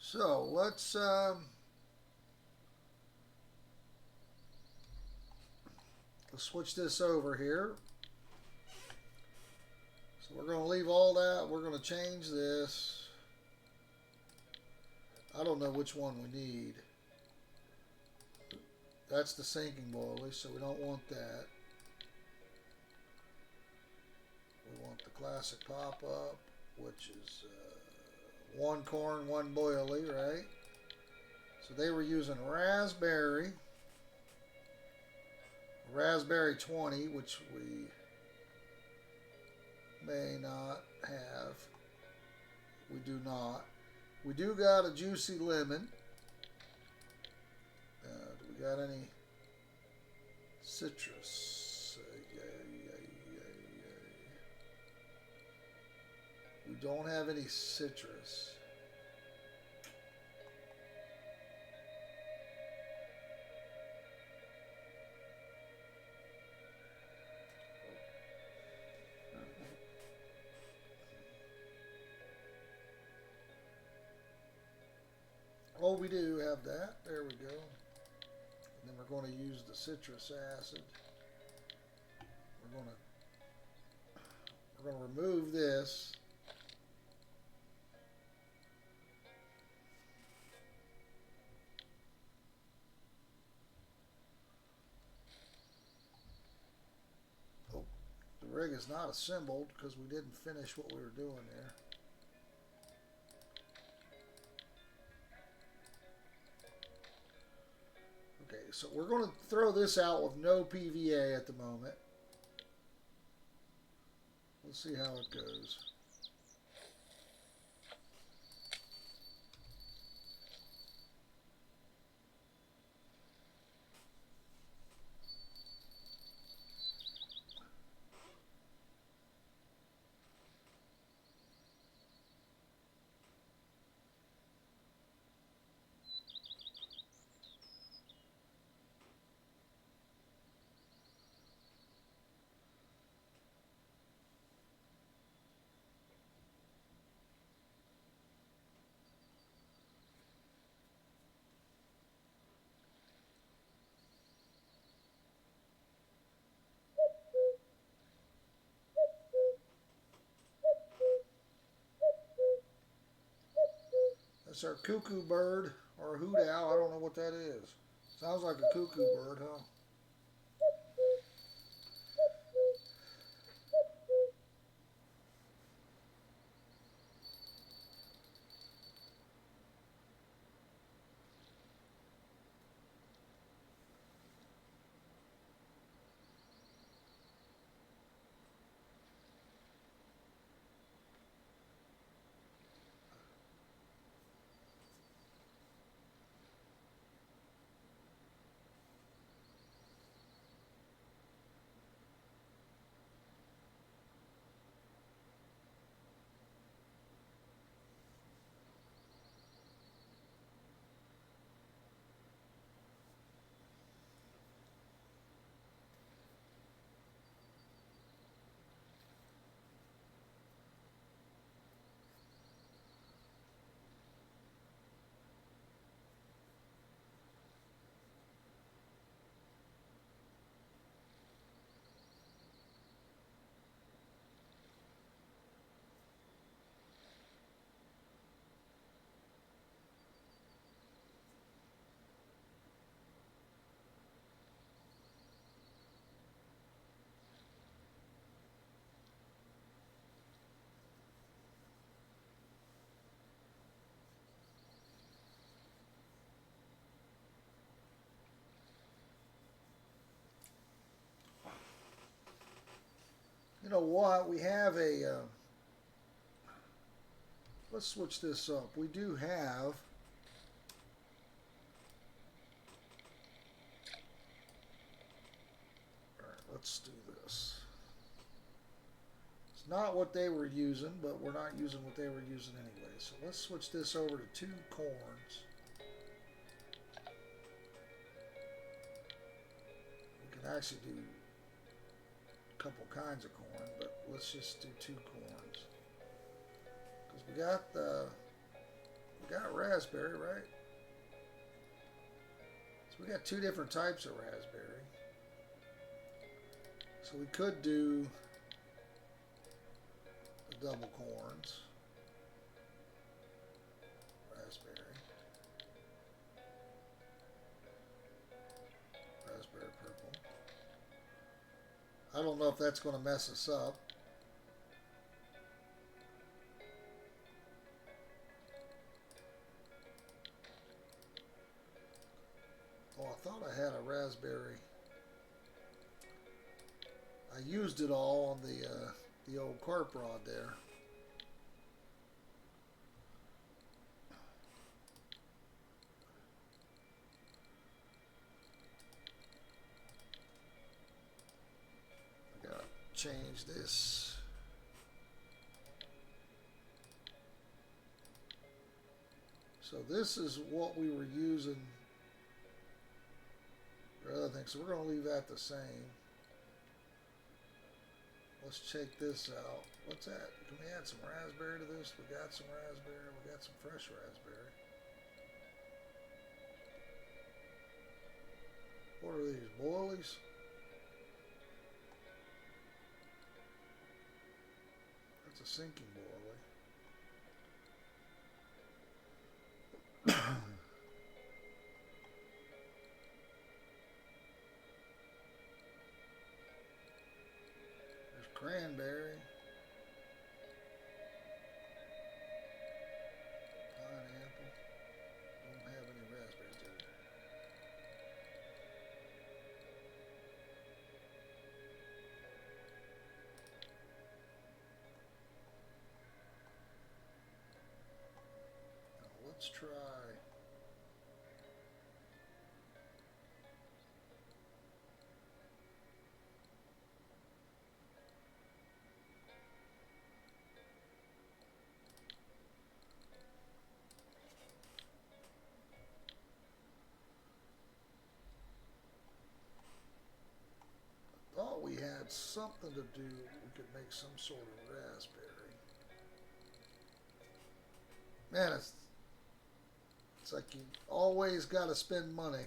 [SPEAKER 1] So let's switch this over here. So we're going to leave all that. We're going to change this. I don't know which one we need. That's the sinking boilie, so we don't want that. We want the classic pop-up, which is one corn, one boilie, right? So they were using raspberry 20, which we may not have. We do not. We do got a juicy lemon. Do we got any citrus? We don't have any citrus. Oh, we do have that. There we go. And then we're going to use the citrus acid. We're going to remove this. Oh, the rig is not assembled because we didn't finish what we were doing there. Okay, so we're going to throw this out with no PVA at the moment. Let's see how it goes. That's our cuckoo bird, or a hoot owl. I don't know what that is. Sounds like a cuckoo bird, huh? You know what? We have a. Let's switch this up. We do have. Alright, let's do this. It's not what they were using, but we're not using what they were using anyway. So let's switch this over to 2 corns. We can actually do a couple kinds of corn, but let's just do 2 corns. Because we got raspberry, right? So we got 2 different types of raspberry. So we could do the double corns. Raspberry. Raspberry purple. I don't know if that's going to mess us up. Oh, I thought I had a raspberry. I used it all on the old carp rod there. I gotta change this. So this is what we were using for other things. So we're going to leave that the same. Let's check this out. What's that? Can we add some raspberry to this? We got some raspberry. We got some fresh raspberry. What are these? Boilies? That's a sinking boilie. Cranberry, pineapple, don't have any raspberries in it. Now let's try. Thought we had something to do. We could make some sort of raspberry. Man, it's like you always got to spend money.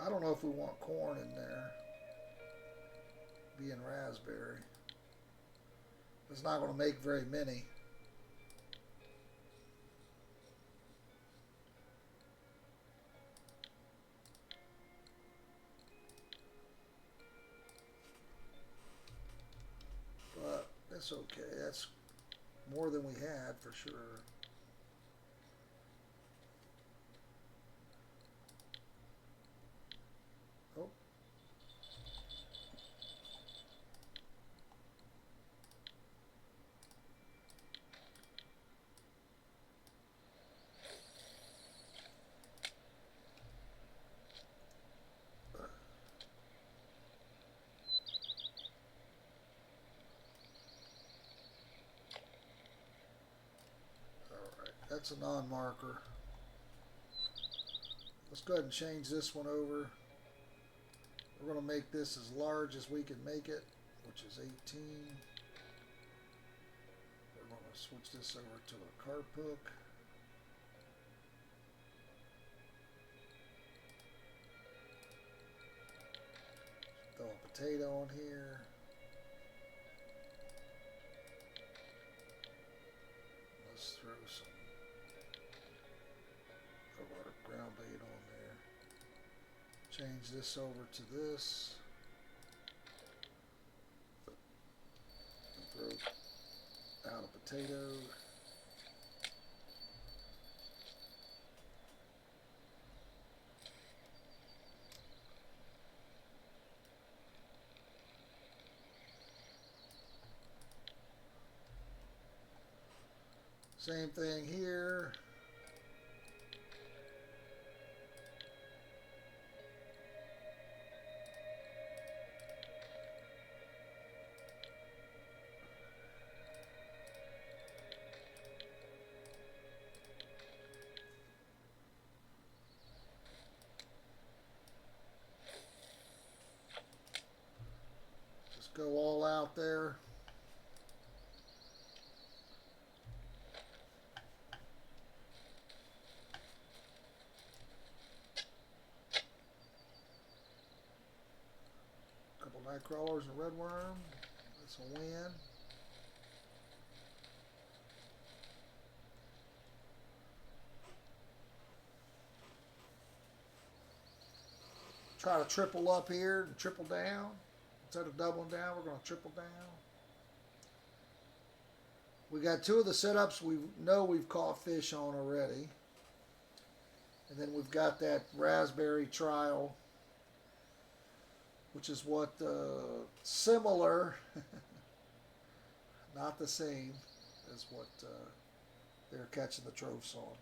[SPEAKER 1] I don't know if we want corn in there, being raspberry. It's not going to make very many. That's okay. That's more than we had for sure. Oh. That's a non-marker. Let's go ahead and change this one over. We're going to make this as large as we can make it, which is 18. We're going to switch this over to a carp hook. Throw a potato on here. Let's throw some of our ground bait on there. Change this over to this. And throw out a potato. Same thing here. Just go all out there. Night crawlers and red worm. That's a win. Try to triple up here and triple down. Instead of doubling down, we're going to triple down. We got two of the setups we know we've caught fish on already. And then we've got that raspberry trial, which is what similar, not the same as what they're catching the tropes on.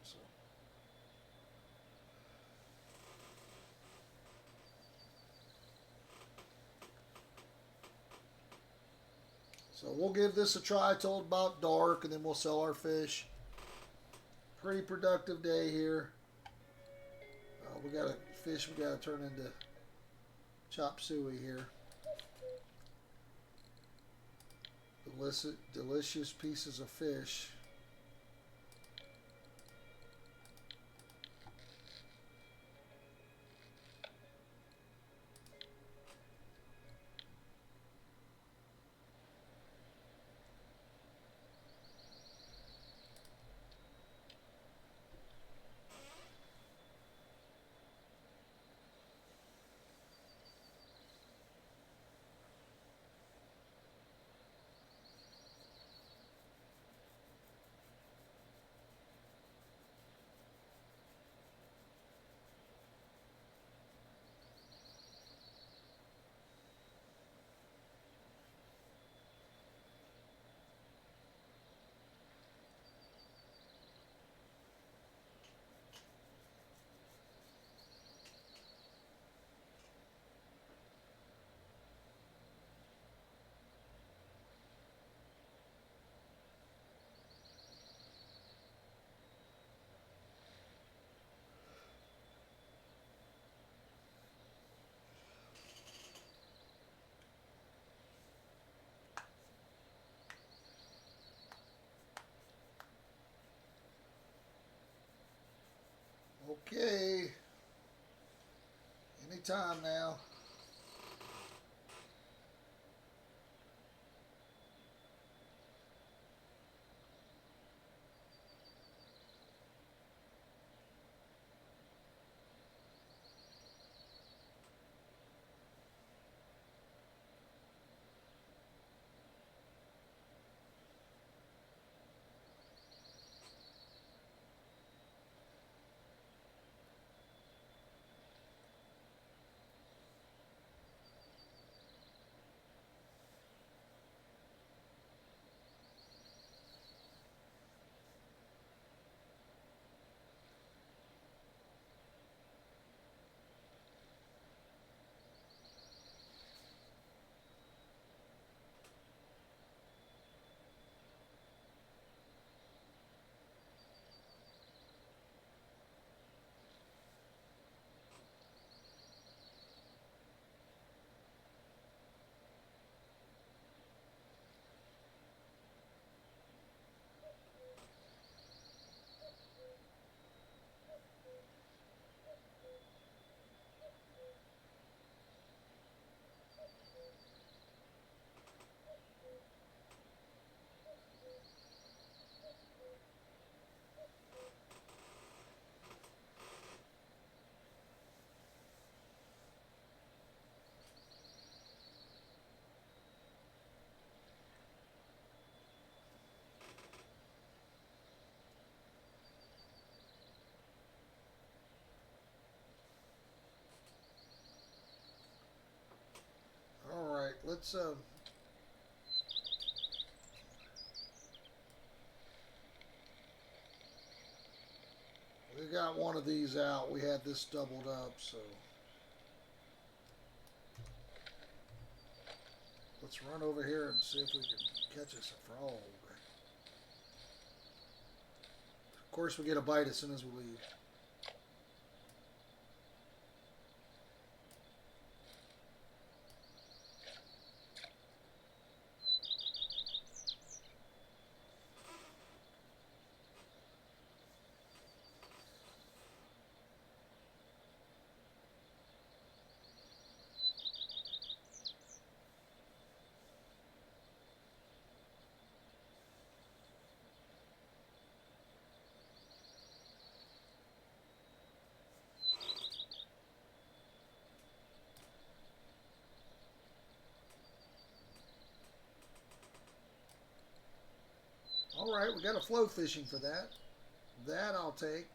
[SPEAKER 1] So we'll give this a try till about dark, and then we'll sell our fish. Pretty productive day here. We got a fish we got to turn into chop suey here. Delicious pieces of fish. Okay. Anytime now. let's we got one of these out. We had this doubled up, so let's run over here and see if we can catch us a frog. Of course, we get a bite as soon as we leave. All right, we got a flow fishing for that. That I'll take.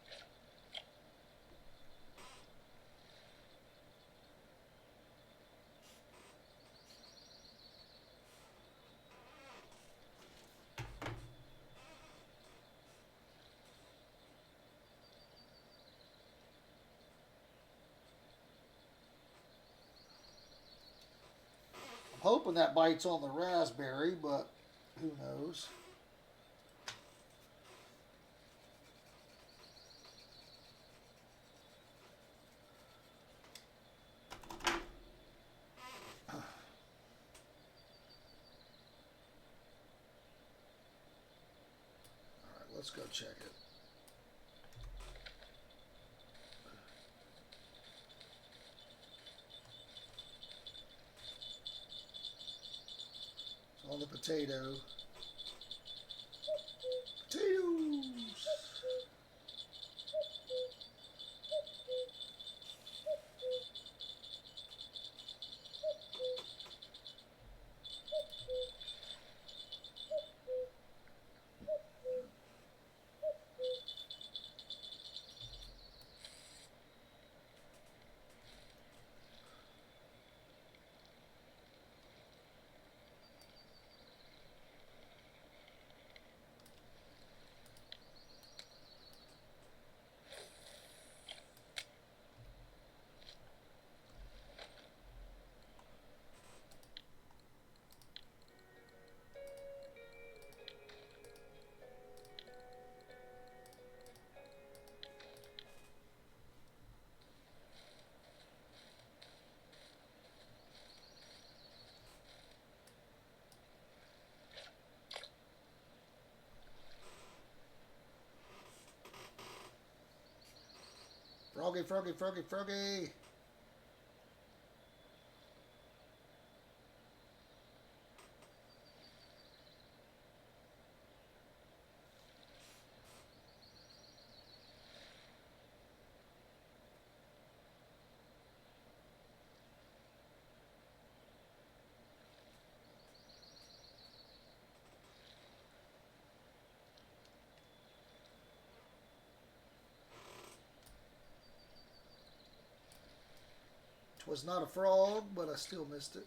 [SPEAKER 1] I'm hoping that bites on the raspberry, but who knows? Let's go check it. It's on the potato. Potatoes! Froggy, froggy, froggy, froggy! Was not a frog, but I still missed it.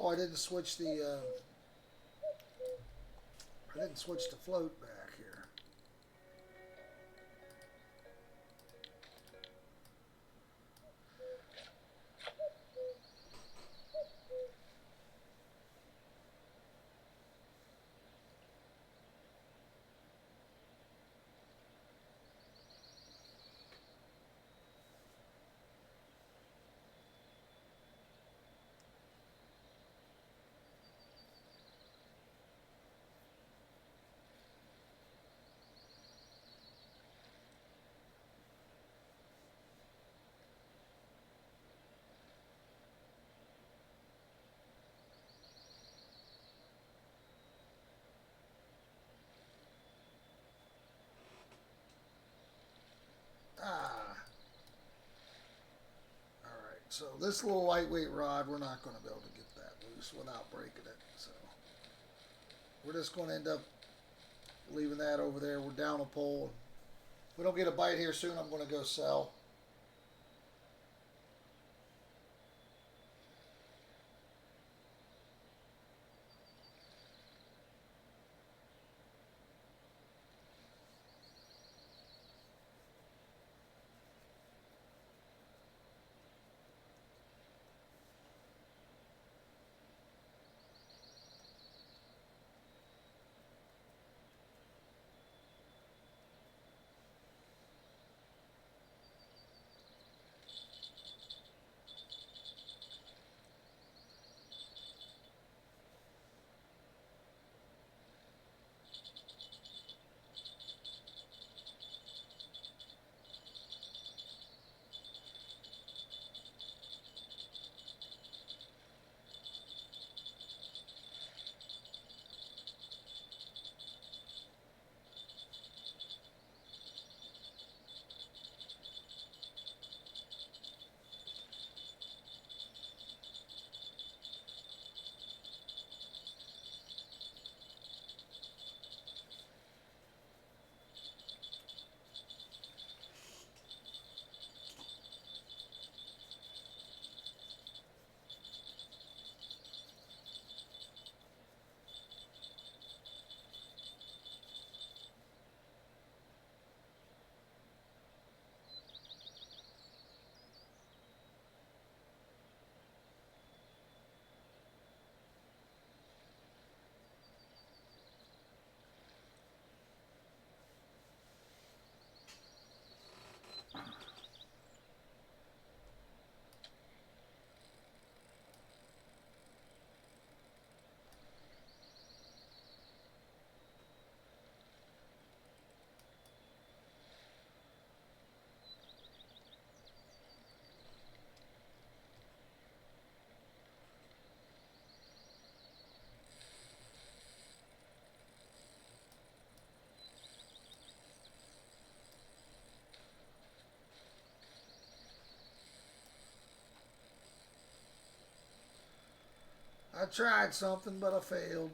[SPEAKER 1] Oh, I didn't switch the float back here. So this little lightweight rod, we're not going to be able to get that loose without breaking it. So we're just going to end up leaving that over there. We're down a pole. If we don't get a bite here soon, I'm going to go sell. I tried something, but I failed.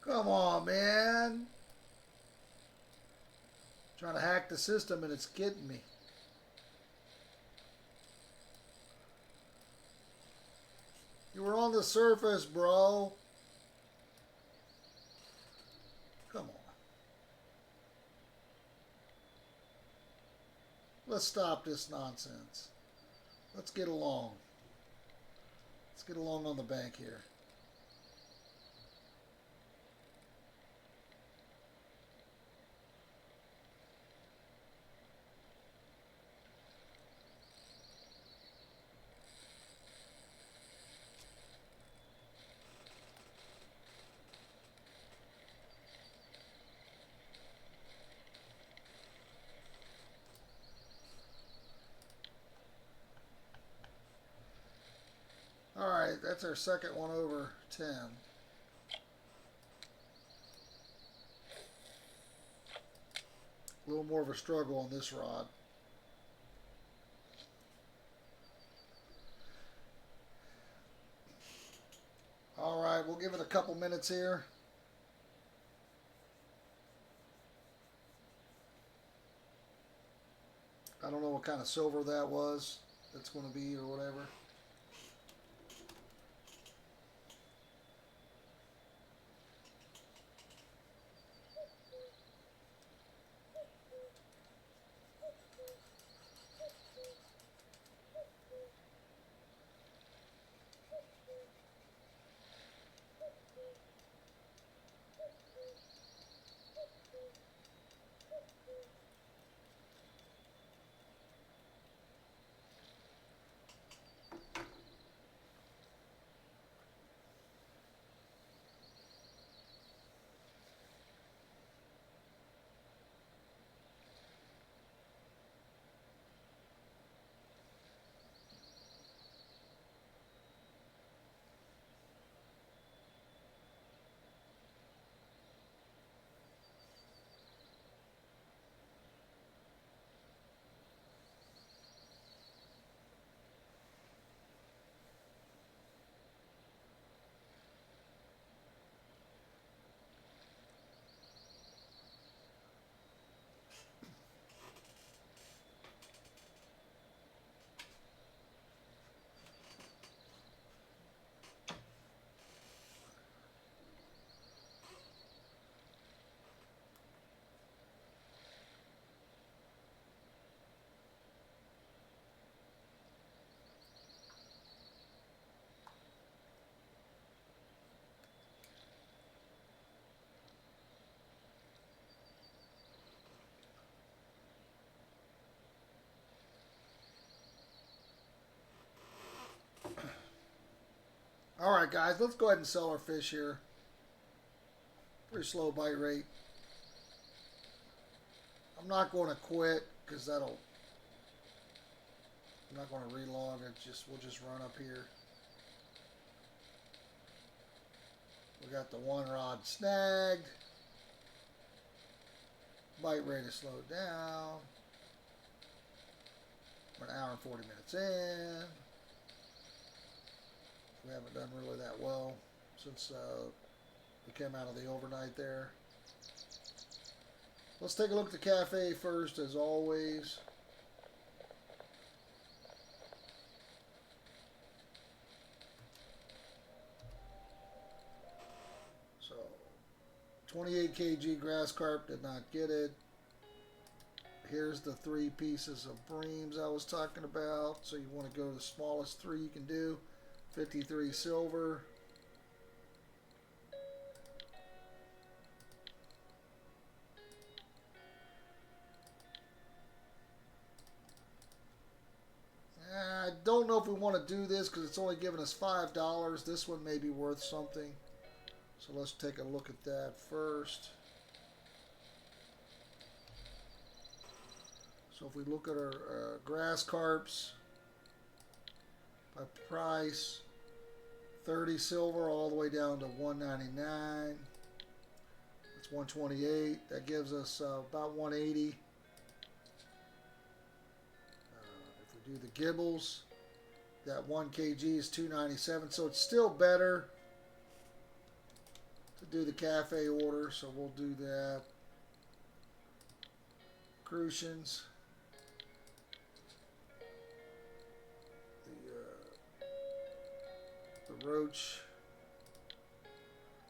[SPEAKER 1] Come on, man. Trying to hack the system and it's getting me. You were on the surface, bro. Come on. Let's stop this nonsense. Let's get along. Let's get along on the bank here. All right, that's our second one over 10. A little more of a struggle on this rod. All right, we'll give it a couple minutes here. I don't know what kind of silver that was. That's going to be or whatever. All right, guys, let's go ahead and sell our fish here. Pretty slow bite rate. I'm not going to quit because that'll. I'm not going to relog it. We'll just run up here. We got the one rod snagged. Bite rate is slowed down. We're an hour and 40 minutes in. We haven't done really that well since we came out of the overnight there. Let's take a look at the cafe first, as always. So, 28 kg grass carp, did not get it. Here's the 3 pieces of breams I was talking about. So you want to go to the smallest 3 you can do. 53 silver. I don't know if we want to do this because it's only giving us $5. This one may be worth something. So let's take a look at that first. So if we look at our grass carps by price, 30 silver all the way down to 199. That's 128. That gives us about 180. If we do the gibbles, that 1 kg is 297. So it's still better to do the cafe order. So we'll do that. Crucians. The roach.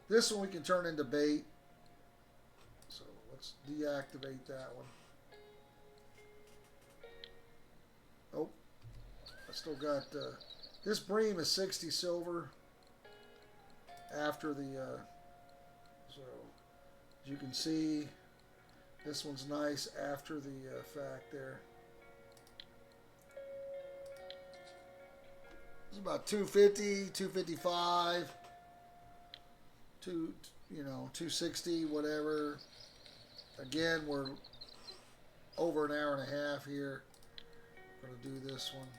[SPEAKER 1] This one we can turn into bait. So let's deactivate that one. Oh, I still got this bream is 60 silver after the so as you can see, this one's nice after the fact there. It's about 250, 255, 260, whatever. Again, we're over an hour and a half here. We're going to do this one.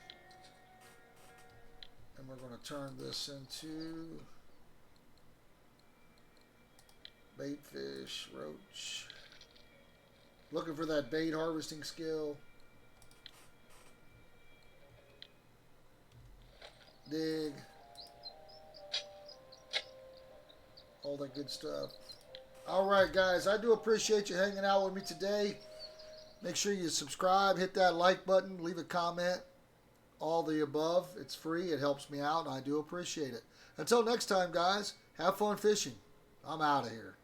[SPEAKER 1] And we're going to turn this into bait fish, roach. Looking for that bait harvesting skill. Dig. All that good stuff. All right, guys. I do appreciate you hanging out with me today. Make sure you subscribe, hit that like button, leave a comment, all the above. It's free. It helps me out, and I do appreciate it. Until next time, guys, have fun fishing. I'm out of here.